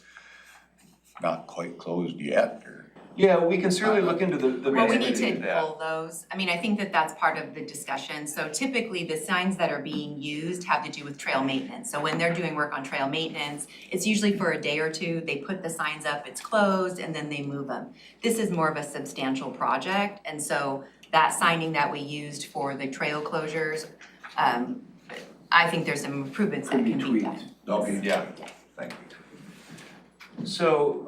not quite closed yet, or? Yeah, we can certainly look into the Well, we best way need to to do that. pull those. I mean, I think that that's part of the discussion. So typically, the signs that are being used have to do with trail maintenance. So when they're doing work on trail maintenance, it's usually for a day or two. They put the signs up, it's closed, and then they move them. This is more of a substantial project, and so that signing that we used for the trail closures, I think there's some improvements that can be done. Okay, Yeah, thank you. So,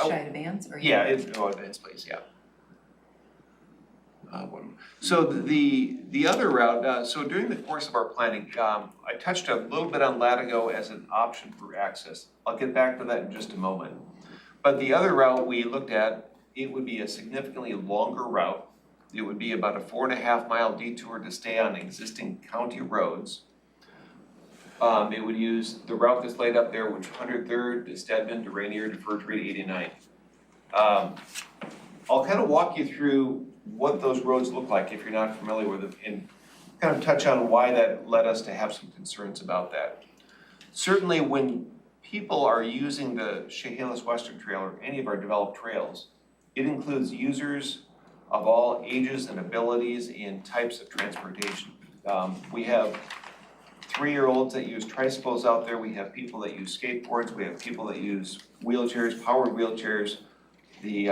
Should I advance or? yeah, advance please, yeah. So the other route, so during the course of our planning, I touched a little bit on Latigo as an option for access. I'll get back to that in just a moment. But the other route we looked at, it would be a significantly longer route. It would be about a 4.5 mile detour to stay on existing county roads. It would use the route that's laid up there, which 103rd to Stedman to Rainier to Fir Tree to 89. I'll kind of walk you through what those roads look like if you're not familiar with them, and kind of touch on why that led us to have some concerns about that. Certainly when people are using the Chehalis Western Trail or any of our developed trails, it includes users of all ages and abilities and types of transportation. We have 3-year-olds that use tricycles out there, we have people that use skateboards, we have people that use wheelchairs, powered wheelchairs, the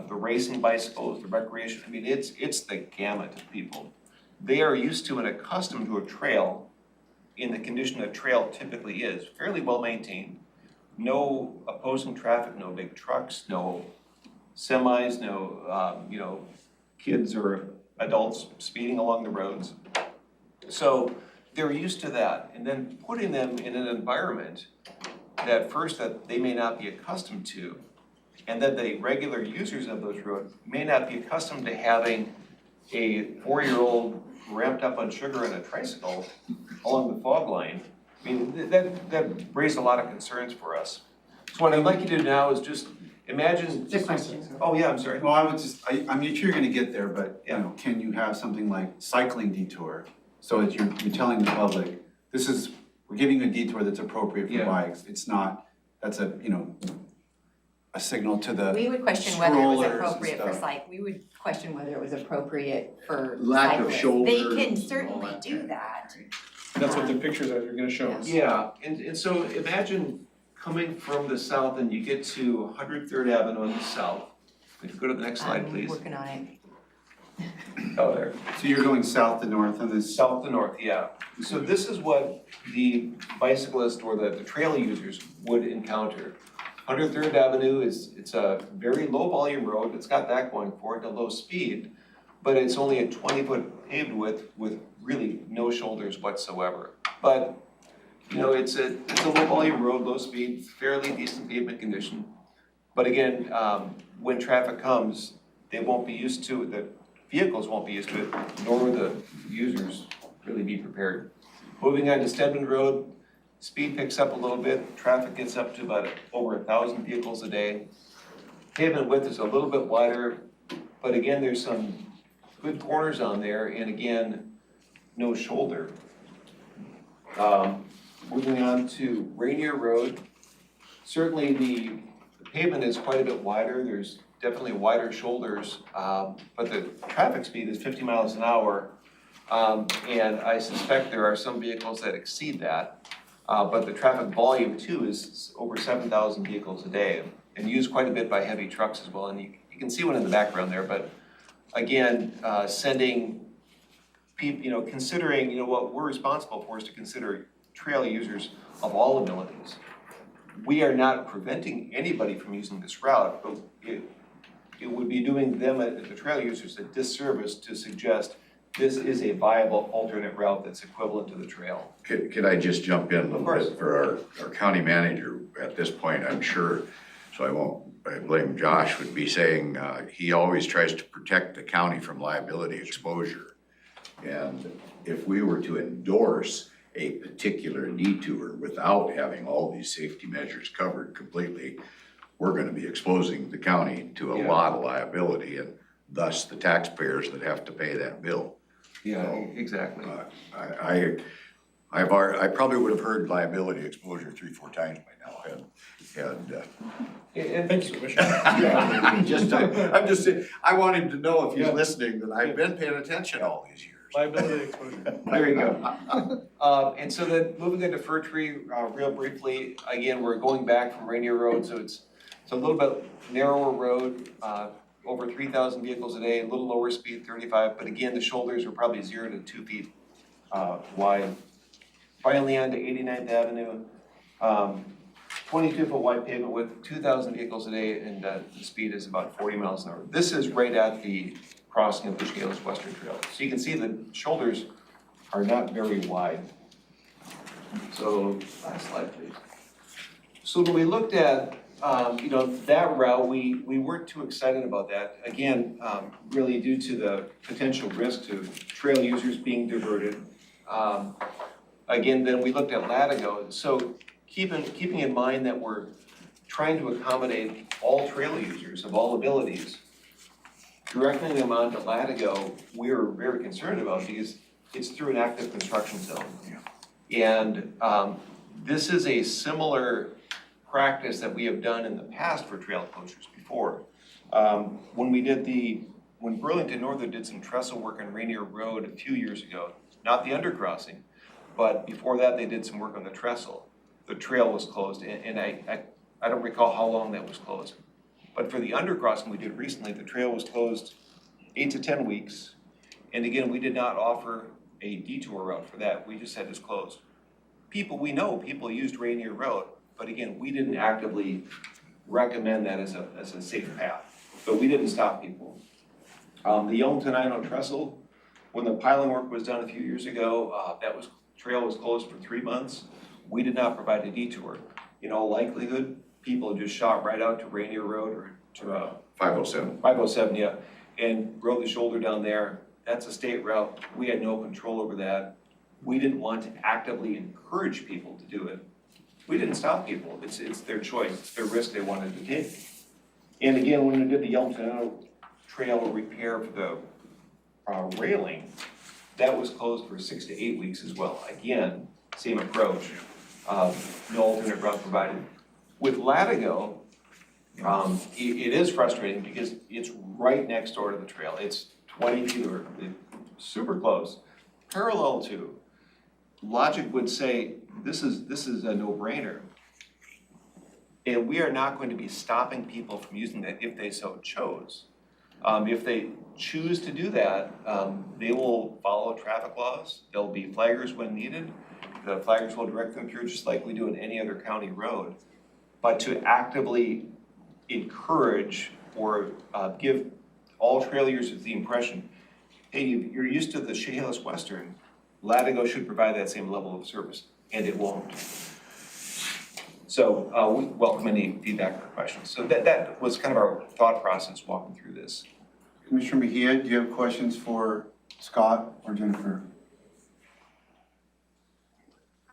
racing bicycles, the recreation, I mean, it's the gamut of people. They are used to and accustomed to a trail in the condition a trail typically is, fairly well maintained. No opposing traffic, no big trucks, no semis, no, kids or adults speeding along the roads. So they're used to that, and then putting them in an environment that they may not be accustomed to, and that the regular users of those roads may not be accustomed to having a 4-year-old ramped up on sugar and a tricycle along the fog line. I mean, that raised a lot of concerns for us. So what I'd like you to do now is just imagine. The question. Oh, yeah, I'm sorry. Well, I'm sure you're gonna get there, but, can you have something like cycling detour? So that you're telling the public, we're giving you a detour that's appropriate for Yeah. bikes. It's not, that's a signal to the We would question whether it was strollers and appropriate for stuff. we would question whether it was appropriate for Lack of cyclists. shoulders They can and all certainly that do kind of that. thing. That's what the pictures are gonna show us. Yeah, and so imagine coming from the south and you get to 103rd Avenue on the south. If you go to the next slide, I'm please. working on it. Oh, there. So you're going south to north on this. South to north, yeah. So this is what the bicyclist or the trail users would encounter. 103rd Avenue it's a very low volume road, it's got that going for it, a low speed, but it's only a 20-foot paved width with really no shoulders whatsoever. But, it's a low volume road, low speed, fairly decent pavement condition. But again, when traffic comes, they won't be used to it, the vehicles won't be used to it, nor will the users really be prepared. Moving on to Stedman Road, speed picks up a little bit, traffic gets up to about over 1,000 vehicles a day. Pavement width is a little bit wider, but again, there's some good corners on there, and again, no shoulder. Moving on to Rainier Road, certainly the pavement is quite a bit wider, there's definitely wider shoulders, but the traffic speed is 50 miles an hour, and I suspect there are some vehicles that exceed that. But the traffic volume too is over 7,000 vehicles a day and used quite a bit by heavy trucks as well. And you can see one in the background there, but again, sending people, considering, what we're responsible for is to consider trail users of all abilities. We are not preventing anybody from using this route, but it would be doing them, the trail users, a disservice to suggest this is a viable alternate route that's equivalent to the trail. Could I just jump in a little Of course. bit for our county manager at this point, I'm sure, so I blame Josh, would be saying, he always tries to protect the county from liability exposure. And if we were to endorse a particular detour without having all these safety measures covered completely, we're gonna be exposing the county to a Yeah. lot of liability and thus the taxpayers that have to pay that bill. Yeah, exactly. I probably would have heard liability exposure 3-4 times by now, And Thank you, Commissioner. I'm just saying, I want him to know if he's Yeah. listening that I've been paying attention all these years. Liability exposure. there you go. And so then moving into Fir Tree, real briefly, again, we're going back from Rainier Road, so it's a little bit narrower road, over 3,000 vehicles a day, a little lower speed, 35, but again, the shoulders are probably 0 to 2 feet wide. Finally on to 89th Avenue, 22-foot wide pavement width, 2,000 vehicles a day, and the speed is about 40 miles an hour. This is right at the crossing of the Chehalis Western Trail. So you can see the shoulders are not very wide. So, last slide, please. So when we looked at, that route, we weren't too excited about that. Again, really due to the potential risk to trail users being diverted. Again, then we looked at Latigo. So keeping in mind that we're trying to accommodate all trail users of all abilities, directing them onto Latigo, we were very concerned about because it's through an active construction zone. And this is a similar practice that we have done in the past for trail closures before. When Burlington Northern did some trestle work on Rainier Road a few years ago, not the undercrossing, but before that they did some work on the trestle. The trail was closed, and I don't recall how long that was closed. But for the undercrossing we did recently, the trail was closed 8 to 10 weeks. And again, we did not offer a detour route for that, we just had this closed. we know people used Rainier Road, but again, we didn't actively recommend that as a safe path, but we didn't stop people. The Yellow Tenino Trestle, when the piling work was done a few years ago, trail was closed for 3 months. We did not provide a detour. In all likelihood, people just shot right out to Rainier Road or to 507. 507, yeah, and rode the shoulder down there. That's a state route. We had no control over that. We didn't want to actively encourage people to do it. We didn't stop people. It's their choice, it's their risk they wanted to take. And again, when we did the Yellow Tenino Trail repair for the railing, that was closed for 6 to 8 weeks as well. Again, same approach. No alternate route provided. With Latigo, it is frustrating because it's right next door to the trail. It's 20 feet or super close, parallel to. Logic would say this is a no-brainer. And we are not going to be stopping people from using that if they so chose. If they choose to do that, they will follow traffic laws. There'll be flaggers when needed. The flaggers will direct them through just like we do in any other county road. But to actively encourage or give all trail users the impression, hey, you're used to the Chehalis Western, Latigo should provide that same level of service, and it won't. So we welcome any feedback or questions. So that was kind of our thought process walking through this. Commissioner Mejia, do you have questions for Scott or Jennifer?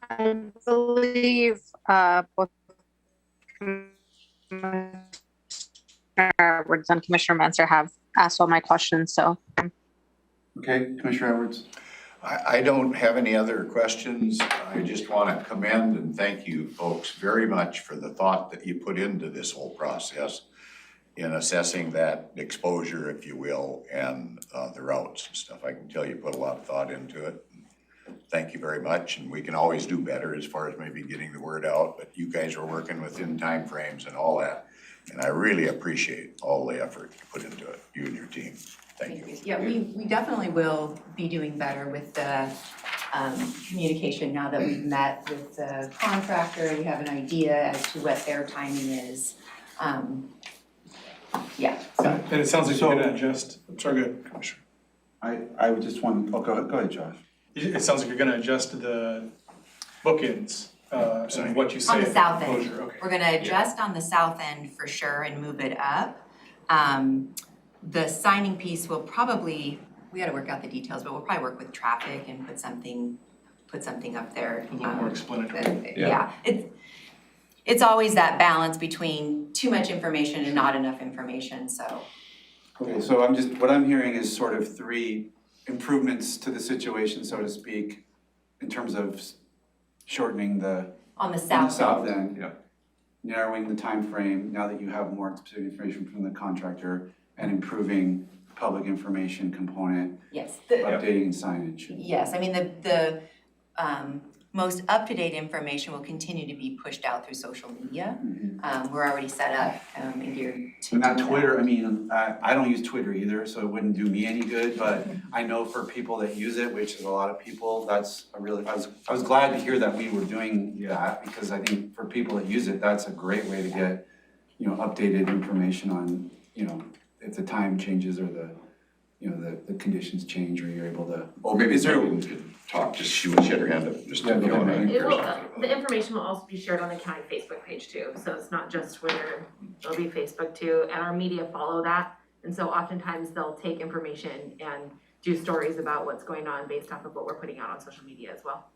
I believe both Commissioner Edwards and Commissioner Menzer have asked all my questions, so. Okay, Commissioner Edwards. I don't have any other questions. I just want to commend and thank you folks very much for the thought that you put into this whole process in assessing that exposure, if you will, and the routes and stuff. I can tell you put a lot of thought into it. Thank you very much, and we can always do better as far as maybe getting the word out, but you guys are working within timeframes and all that, and I really appreciate all the effort you put into it, you and your team. Thank you. Yeah, we definitely will be doing better with the communication now that we've met with the contractor. We have an idea as to what their timing is. Yeah, so. And it sounds like you're gonna adjust, I'm sorry, go ahead, Commissioner. I would just want, go ahead, Josh. It sounds like you're gonna adjust the bookends, and what you say. On the south end, Closure, okay. we're gonna adjust on the south end for sure and move it up. The signing piece will probably, we gotta work out the details, but we'll probably work with traffic and put something up there. A little more explanatory. Yeah, it's always that balance between too much information and not enough information, so. Okay, so what I'm hearing is sort of 3 improvements to the situation, so to speak, in terms of shortening On the on the south south end. end. Yeah. Narrowing the time frame now that you have more specific information from the contractor, and improving public information component, Yes, updating and signage. yes, I mean, the most up-to-date information will continue to be pushed out through social media. We're already set up and geared to And that do Twitter, I mean, I don't use Twitter either, so it wouldn't do me any good, but I know for people that use it, which is a lot of people, that's a really, I was glad to hear that we were doing that, because I think for people that use it, that's a great way to get, updated information on, if the time changes or the conditions change, or you're able to. Oh, maybe Megan could talk, just she had her hand up, just. Yeah, go ahead. It will, the information will also be shared on the county Facebook page too, so it's not just Twitter, it'll be Facebook too, and our media follow that. And so oftentimes they'll take information and do stories about what's going on based off of what we're putting out on social media as well.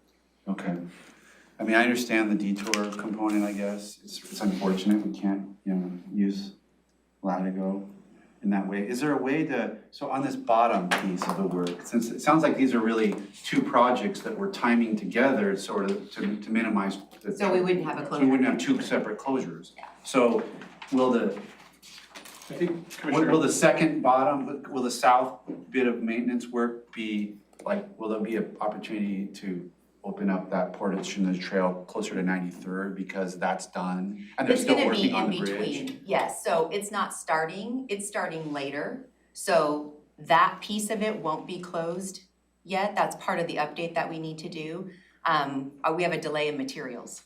Okay. I mean, I understand the detour component, I guess. It's unfortunate we can't, use Latigo in that way. Is there a way so on this bottom piece of the work, since it sounds like these are really 2 projects that we're timing together sort of to minimize the. So we wouldn't have a So closure. we wouldn't have 2 separate closures. Yeah. So will I think Commissioner. will the second bottom, will the south bit of maintenance work be, will there be an opportunity to open up that portion of the trail closer to 93rd because that's done and they're still working on the bridge? It's gonna be in between, yes, so it's not starting, it's starting later. So that piece of it won't be closed yet, that's part of the update that we need to do. we have a delay in materials.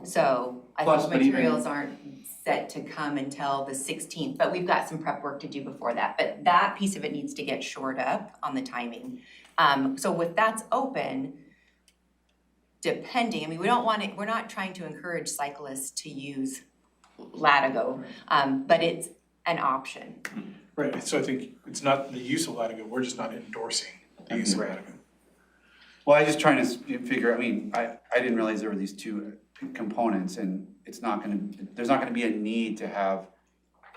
So I Plus, think but even- materials aren't set to come until the 16th, but we've got some prep work to do before that. But that piece of it needs to get shored up on the timing. So if that's open, depending, I mean, we don't want it, we're not trying to encourage cyclists to use Latigo, but it's an option. Right, so I think it's not the use of Latigo, we're just not endorsing the use of Latigo. Well, I just trying to figure, I mean, I didn't realize there were these two components, and it's not gonna, there's not gonna be a need to have,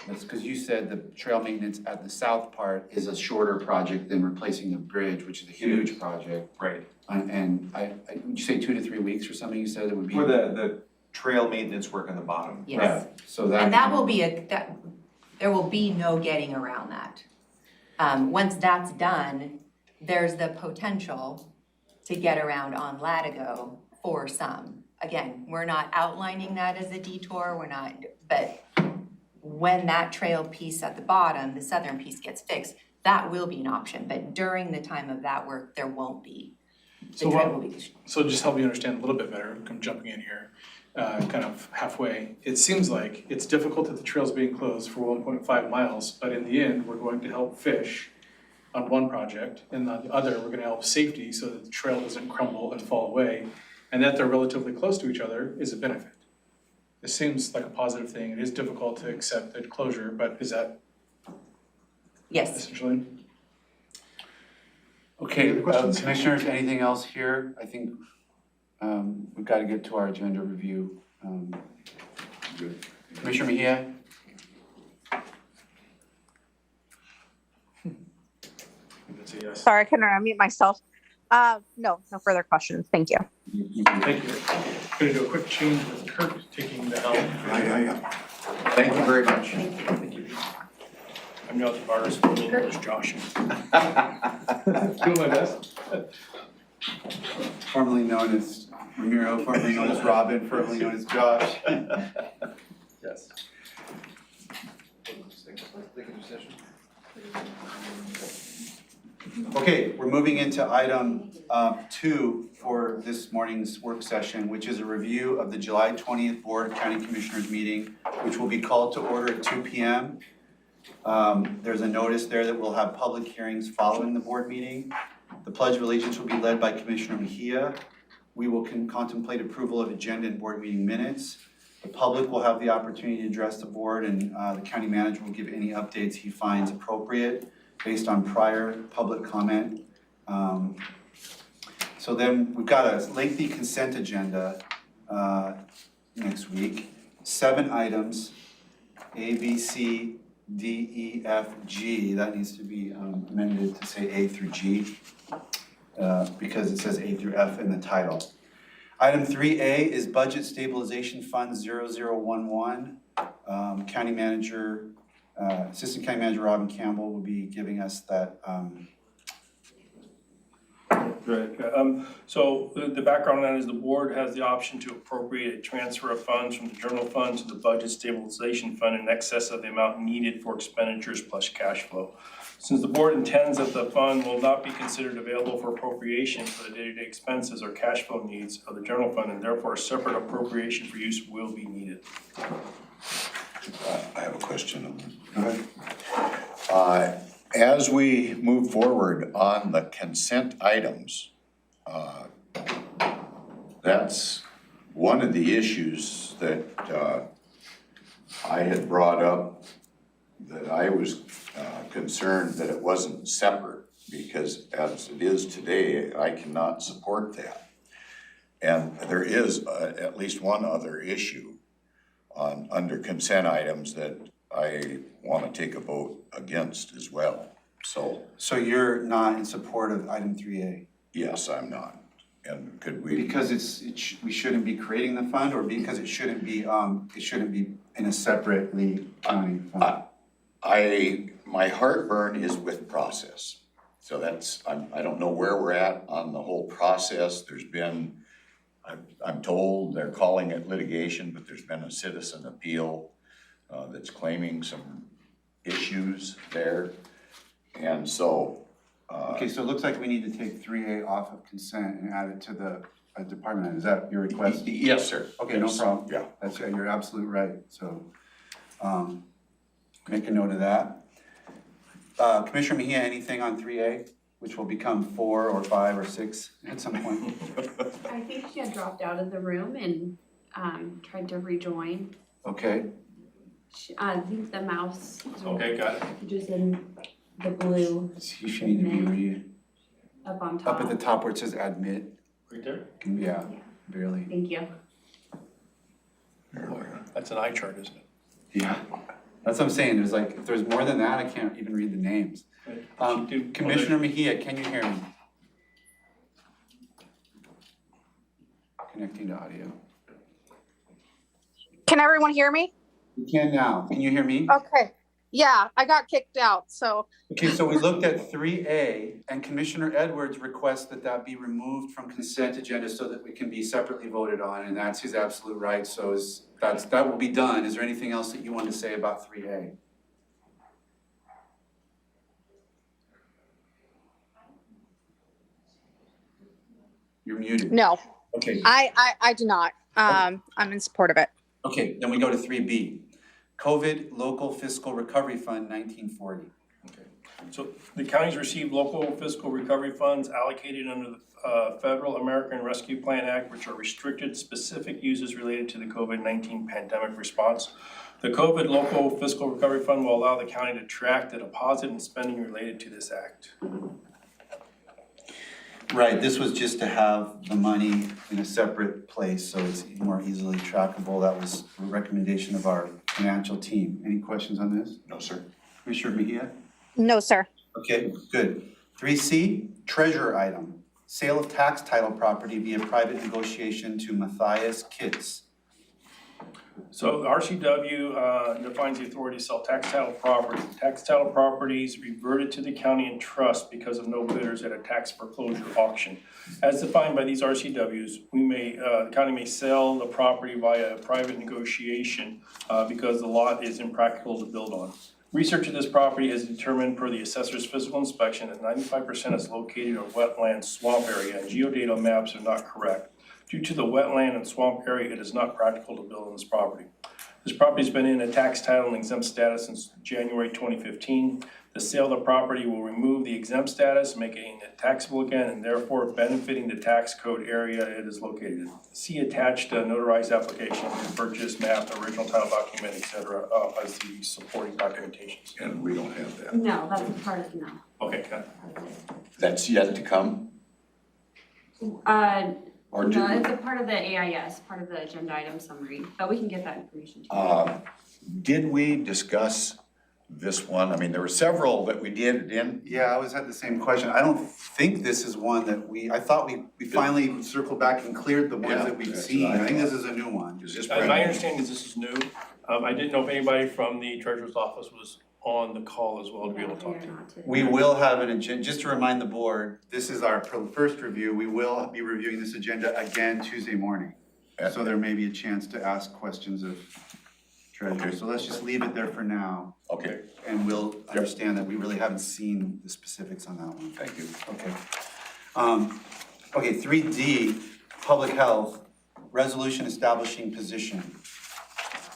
that's because you said the trail maintenance at the south part is a shorter project than replacing the bridge, which is a huge project. Right. And would you say 2 to 3 weeks or something, you said it would be? For the trail maintenance work on the bottom. Yes. Yeah, so that. And that will be there will be no getting around that. Once that's done, there's the potential to get around on Latigo for some. Again, we're not outlining that as a detour, but when that trail piece at the bottom, the southern piece gets fixed, that will be an option, but during the time of that work, there won't be. The trail will be. So just help me understand a little bit better, I'm jumping in here, kind of halfway. It seems like it's difficult that the trail's being closed for 1.5 miles, but in the end, we're going to help fish on one project, and on the other, we're gonna help safety so that the trail doesn't crumble and fall away, and that they're relatively close to each other is a benefit. This seems like a positive thing. It is difficult to accept the closure, but is that Yes. essentially? Okay, Any other questions? commissioners, anything else here? I think we've got to get to our agenda review. Commissioner Mejia? That's a yes. Sorry, I couldn't unmute myself. No further questions. Thank you. Thank you. Gonna do a quick change with Kurt taking the helm. Yeah. Thank you very much. I'm not the virus, but there's Josh. Doing my best. Formerly known as Ramiro, formerly known as Robin, formerly known as Josh. Yes. Okay, we're moving into item 2 for this morning's work session, which is a review of the July 20th Board of County Commissioners meeting, which will be called to order at 2 p.m. There's a notice there that we'll have public hearings following the board meeting. The Pledge of Allegiance will be led by Commissioner Mejia. We will contemplate approval of agenda and board meeting minutes. The public will have the opportunity to address the board, and the county manager will give any updates he finds appropriate based on prior public comment. So then we've got a lengthy consent agenda next week. 7 items, A, B, C, D, E, F, G. That needs to be amended to say A through G because it says A through F in the title. Item 3A is Budget Stabilization Fund 0011. County Manager, Assistant County Manager Robin Campbell will be giving us that. Right, so the background on that is the board has the option to appropriate a transfer of funds from the general fund to the budget stabilization fund in excess of the amount needed for expenditures plus cash flow. Since the board intends that the fund will not be considered available for appropriation for the day-to-day expenses or cash flow needs of the general fund, and therefore a separate appropriation for use will be needed. I have a question on this. Go ahead. As we move forward on the consent items, that's one of the issues that I had brought up, that I was concerned that it wasn't separate, because as it is today, I cannot support that. And there is at least one other issue under consent items that I want to take a vote against as well. So you're not in support of item 3A? Yes, I'm not. And could we? Because we shouldn't be creating the fund, or because it shouldn't be in a separately county fund? My heartburn is with process. So I don't know where we're at on the whole process. There's been, I'm told they're calling it litigation, but there's been a citizen appeal that's claiming some issues there. And so. Okay, so it looks like we need to take 3A off of consent and add it to the department head. Is that your request? Yes, sir. Okay, no Yes. problem. Yeah. That's, you're absolutely right, so, make a note of that. Commissioner Mejia, anything on 3A, which will become 4 or 5 or 6 at some point? I think she had dropped out of the room and tried to rejoin. Okay, I think the mouse Okay, got it. just in the blue you should need to be up on top. up at the top where it says admit, Right there? yeah, barely, Thank you. That's an eye chart, isn't it? yeah. That's what I'm saying, there's like, if there's more than that, I can't even read the names. Commissioner Mejia, can you hear me? Connecting to audio. Can everyone hear me? You can now, can you hear me? Okay. Yeah, I got kicked out, so Okay, so we looked at 3A, and Commissioner Edwards requests that that be removed from consent agenda so that we can be separately voted on, and that's his absolute right, so that will be done. Is there anything else that you want to say about 3A? You're muted. no, Okay, I do not. I'm in support of it. okay, then we go to 3B. COVID Local Fiscal Recovery Fund 1940. So the counties receive local fiscal recovery funds allocated under the Federal American Rescue Plan Act, which are restricted to specific uses related to the COVID-19 pandemic response. The COVID Local Fiscal Recovery Fund will allow the county to track the deposit and spending related to this act. Right, this was just to have the money in a separate place, so it's more easily trackable. That was a recommendation of our financial team. Any questions on this? No, sir. Commissioner Mejia? No, sir. Okay, good. 3C, treasurer item, sale of tax title property via private negotiation to Matthias Kitts. So the RCW defines the authority to sell tax title property. Tax title properties reverted to the county in trust because of no bidders at a tax foreclosure auction. As defined by these RCWs, the county may sell the property via a private negotiation because the lot is impractical to build on. Research of this property has determined per the assessor's physical inspection that 95% is located in a wetland swamp area and geodata maps are not correct. Due to the wetland and swamp area, it is not practical to build on this property. This property's been in a tax title and exempt status since January 2015. The sale of the property will remove the exempt status, making it taxable again, and therefore benefiting the tax code area it is located in. See attached notarized application, purchase map, original title document, etc., as the supporting documentations. And we don't have that. No, that's a part of, no. Okay, got it. That's yet to come? Or do No, we? it's a part of the AIS, part of the agenda item summary, but we can get that information to you. Did we discuss this one? I mean, there were several that we did in. Yeah, I always had the same question. I don't think this is one that I thought we finally circled back and cleared the ones Yeah, that we've that's seen. what I I think this thought. is a new one. Is this My brand new? understanding is this is new. I didn't know if anybody from the treasurer's office was on the call as well to be able to talk to. We will have an agenda, just to remind the board, this is our first review. We will be reviewing this agenda again Tuesday morning. So there may be a chance to ask questions of treasurer. Okay. So let's just leave it there for now. Okay, And we'll understand that we really haven't seen the specifics on that one. thank you. Okay. Okay, 3D, public health, resolution establishing position.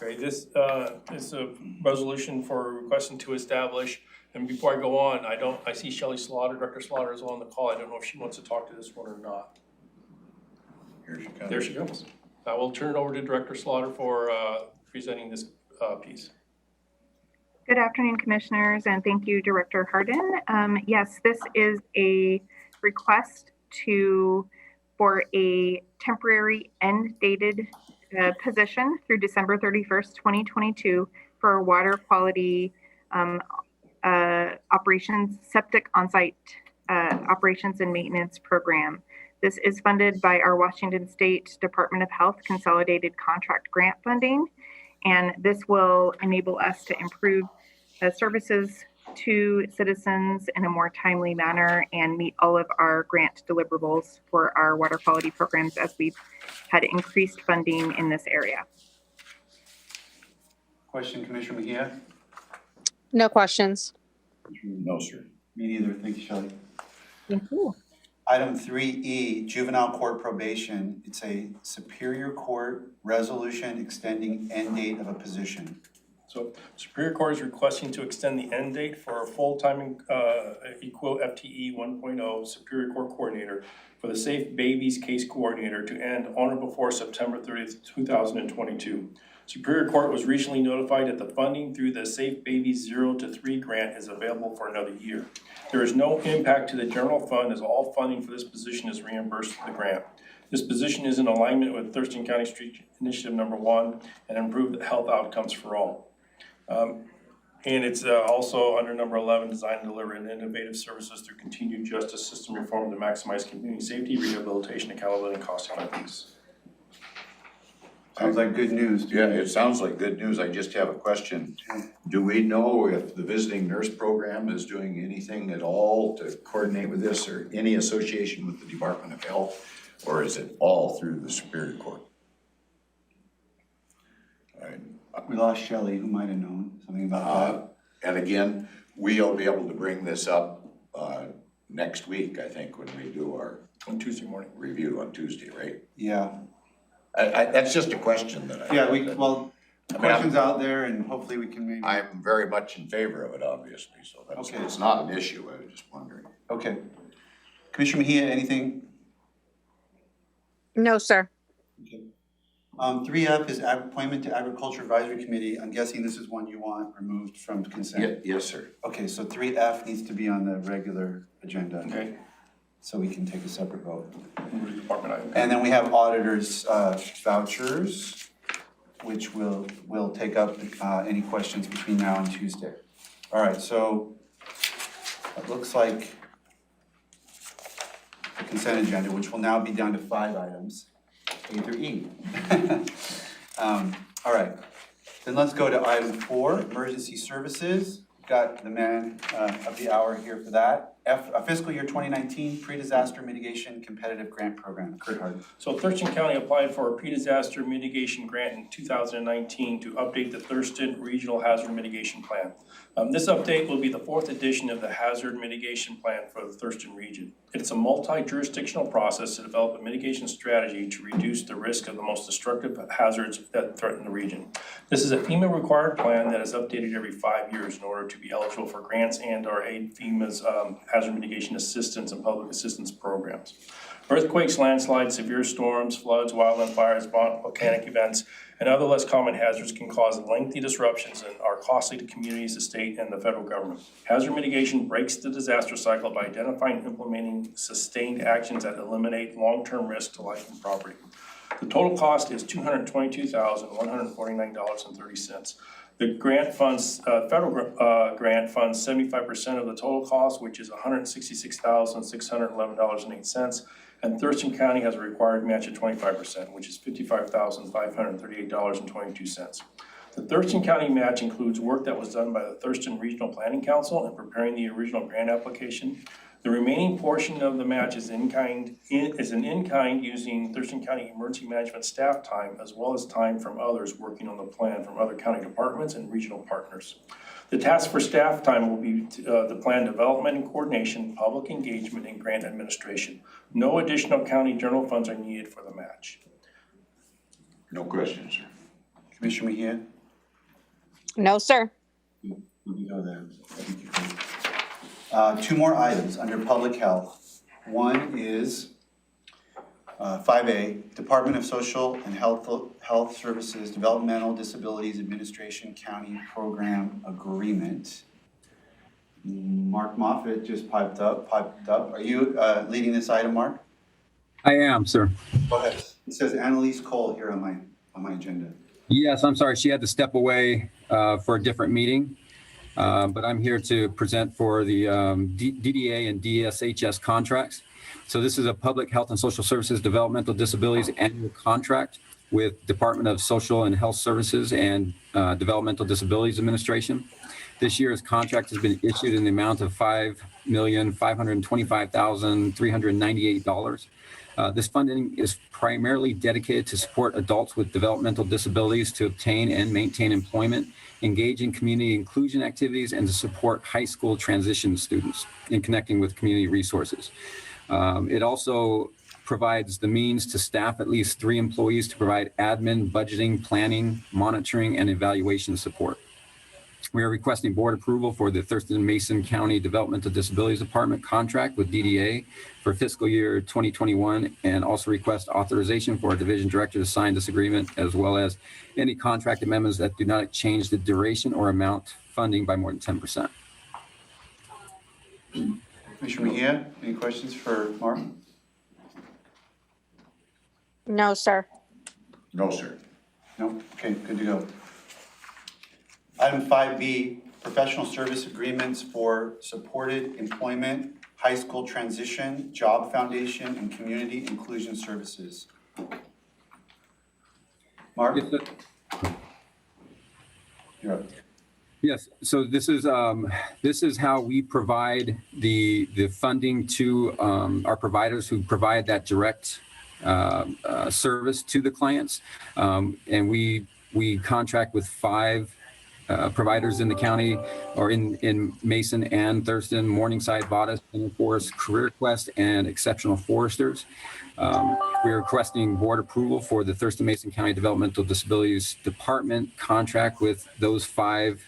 Okay, this is a resolution for requesting to establish, and before I go on, I see Shelley Slaughter, Director Slaughter is on the call. I don't know if she wants to talk to this one or not. Here she comes. There she goes. I will turn it over to Director Slaughter for presenting this piece. Good afternoon, Commissioners, and thank you, Director Hardin. Yes, this is a request for a temporary end-dated position through December 31st, 2022 for a water quality operations, septic on-site operations and maintenance program. This is funded by our Washington State Department of Health Consolidated Contract Grant Funding, and this will enable us to improve services to citizens in a more timely manner and meet all of our grant deliverables for our water quality programs as we've had increased funding in this area. Question, Commissioner Mejia? No questions. No, sir. Me neither. Thank you, Shelley. Thank you. Item 3E, juvenile court probation. It's a Superior Court resolution extending end date of a position. So Superior Court is requesting to extend the end date for a full-time equal FTE 1.0 Superior Court Coordinator for the Safe Babies Case Coordinator to end on or before September 30th, 2022. Superior Court was recently notified that the funding through the Safe Babies 0 to 3 grant is available for another year. There is no impact to the general fund as all funding for this position is reimbursed through the grant. This position is in alignment with Thurston County Street Initiative Number 1 and improve health outcomes for all. And it's also under number 11, design and deliver innovative services through continued justice system reform to maximize community safety, rehabilitation, accountability, and cost effectiveness. Sounds like good news. Yeah, it sounds like good news. I just have a question. Do we know if the visiting nurse program is doing anything at all to coordinate with this or any association with the Department of Health? Or is it all through the Superior Court? All right. We lost Shelley, who might have known something about And again, we'll be able to bring this up next week, I think, when we do our On Tuesday morning. review on Tuesday, right? that. Yeah. That's just a question that I. Yeah, I mean, questions out there and hopefully we can maybe. I'm very much in favor of it, obviously, so that's, Okay. it's not an issue, I was just wondering. Okay. Commissioner Mejia, anything? No, sir. Okay. 3F is appointment to Agriculture Advisory Committee. I'm guessing this is one you want removed from consent. Yes, sir. Okay, so 3F needs to be on the regular agenda. Okay. So we can take a separate vote. Department item. And then we have auditors vouchers, which we'll take up any questions between now and Tuesday. All right, so it looks like the consent agenda, which will now be down to 5 items, A through E. All right, then let's go to item 4, emergency services. Got the man of the hour here for that. Fiscal year 2019 pre-disaster mitigation competitive grant program. Kurt Harden. So Thurston County applied for a pre-disaster mitigation grant in 2019 to update the Thurston Regional Hazard Mitigation Plan. This update will be the 4th edition of the Hazard Mitigation Plan for the Thurston region. It's a multi-jurisdictional process to develop a mitigation strategy to reduce the risk of the most destructive hazards that threaten the region. This is a FEMA-required plan that is updated every 5 years in order to be eligible for grants and or aid FEMA's hazard mitigation assistance and public assistance programs. Earthquakes, landslides, severe storms, floods, wildland fires, volcanic events, and other less common hazards can cause lengthy disruptions and are costly to communities, the state, and the federal government. Hazard mitigation breaks the disaster cycle by identifying and implementing sustained actions that eliminate long-term risk to life and property. The total cost is $222,149.30. The grant funds, federal grant funds 75% of the total cost, which is $166,611.08. And Thurston County has a required match of 25%, which is $55,538.22. The Thurston County match includes work that was done by the Thurston Regional Planning Council in preparing the original grant application. The remaining portion of the match is an in-kind using Thurston County Emergency Management staff time, as well as time from others working on the plan from other county departments and regional partners. The task for staff time will be the plan development and coordination, public engagement, and grant administration. No additional county general funds are needed for the match. No questions, sir. Commissioner Mejia? No, sir. Let me go there. Thank you. 2 more items under public health. One is 5A, Department of Social and Health Services Developmental Disabilities Administration County Program Agreement. Mark Moffitt just piped up. Are you leading this item, Mark? I am, sir. Go ahead. It says Annalise Cole here on my agenda. Yes, I'm sorry. She had to step away for a different meeting. But I'm here to present for the DDA and DSHS contracts. So this is a Public Health and Social Services Developmental Disabilities annual contract with Department of Social and Health Services and Developmental Disabilities Administration. This year's contract has been issued in the amount of $5,525,398. This funding is primarily dedicated to support adults with developmental disabilities to obtain and maintain employment, engage in community inclusion activities, and to support high school transition students in connecting with community resources. It also provides the means to staff at least 3 employees to provide admin, budgeting, planning, monitoring, and evaluation support. We are requesting board approval for the Thurston and Mason County Developmental Disabilities Department contract with DDA for fiscal year 2021, and also request authorization for our division director to sign this agreement, as well as any contract amendments that do not change the duration or amount funding by more than 10%. Commissioner Mejia, any questions for Mark? No, sir. No, sir. No? Okay, good to go. Item 5B, professional service agreements for supported employment, high school transition, job foundation, and community inclusion services. Mark? Yes, sir. You're up. Yes, so this is how we provide the funding to our providers who provide that direct service to the clients. And we contract with 5 providers in the county, or in Mason and Thurston: Morningside, Vada, Center Forest, Career Quest, and Exceptional Foresters. We are requesting board approval for the Thurston Mason County Developmental Disabilities Department contract with those 5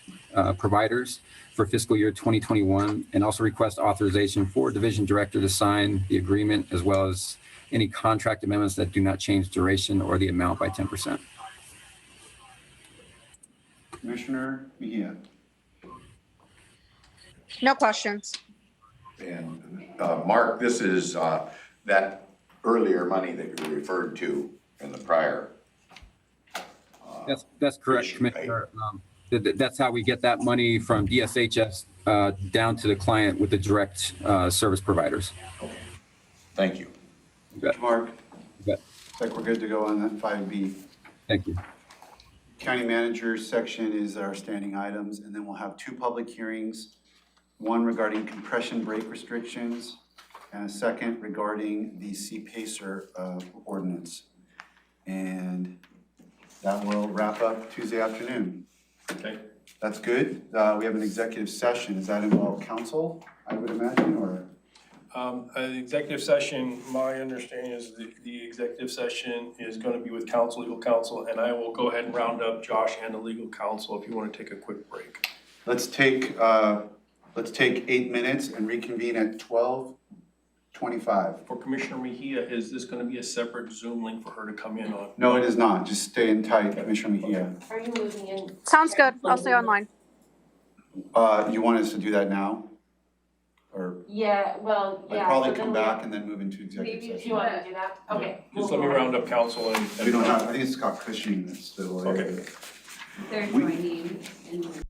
providers for fiscal year 2021, and also request authorization for division director to sign the agreement, as well as any contract amendments that do not change duration or the amount by 10%. Commissioner Mejia? No questions. And Mark, this is that earlier money that you referred to in the prior. That's correct, issue, Commissioner. That's how we get that money from DSHS down to the client with the direct service providers. Okay. Thank you. You bet. Mark? You bet. Looks like we're good to go on that 5B. Thank you. County manager's section is our standing items, and then we'll have 2 public hearings, one regarding compression brake restrictions, and a second regarding the C-PACER ordinance. And that will wrap up Tuesday afternoon. Okay. That's good. We have an executive session. Does that involve counsel, I would imagine, or? An executive session, my understanding is the executive session is gonna be with counsel, legal counsel, and I will go ahead and round up Josh and the legal counsel if you wanna take a quick break. Let's take 8 minutes and reconvene at 12:25. For Commissioner Mejia, is this gonna be a separate Zoom link for her to come in on? No, it is not. Just stay in tight, Commissioner Mejia. Are you moving in? Sounds good. I'll stay online. You want us to do that now? Or Yeah, well, I'd yeah. probably so then come we- back and then move into executive Maybe if session. you want to do that, okay. Just let me round up counsel and. We don't have, I think it's Scott Cushing that's still there. Okay. They're joining and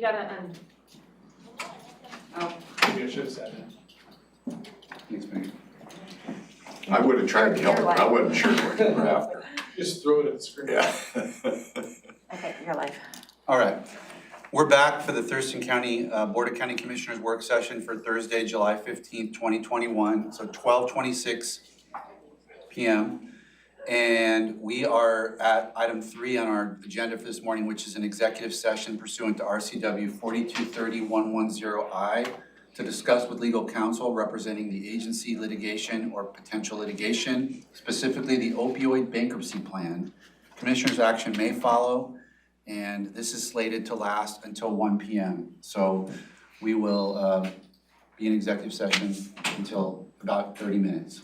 gotta, Maybe I should have said that. Thanks, Megan. I would have tried to help, but I wasn't sure what you were after. Just throw it at the screen. Yeah. Okay, your life. All right, we're back for the Thurston County Board of County Commissioners work session for Thursday, July 15th, 2021, so 12:26 p.m. And we are at item 3 on our agenda for this morning, which is an executive session pursuant to RCW 4230-110I to discuss with legal counsel representing the agency litigation or potential litigation, specifically the opioid bankruptcy plan. Commissioners' action may follow, and this is slated to last until 1 p.m. So we will be in executive session until about 30 minutes.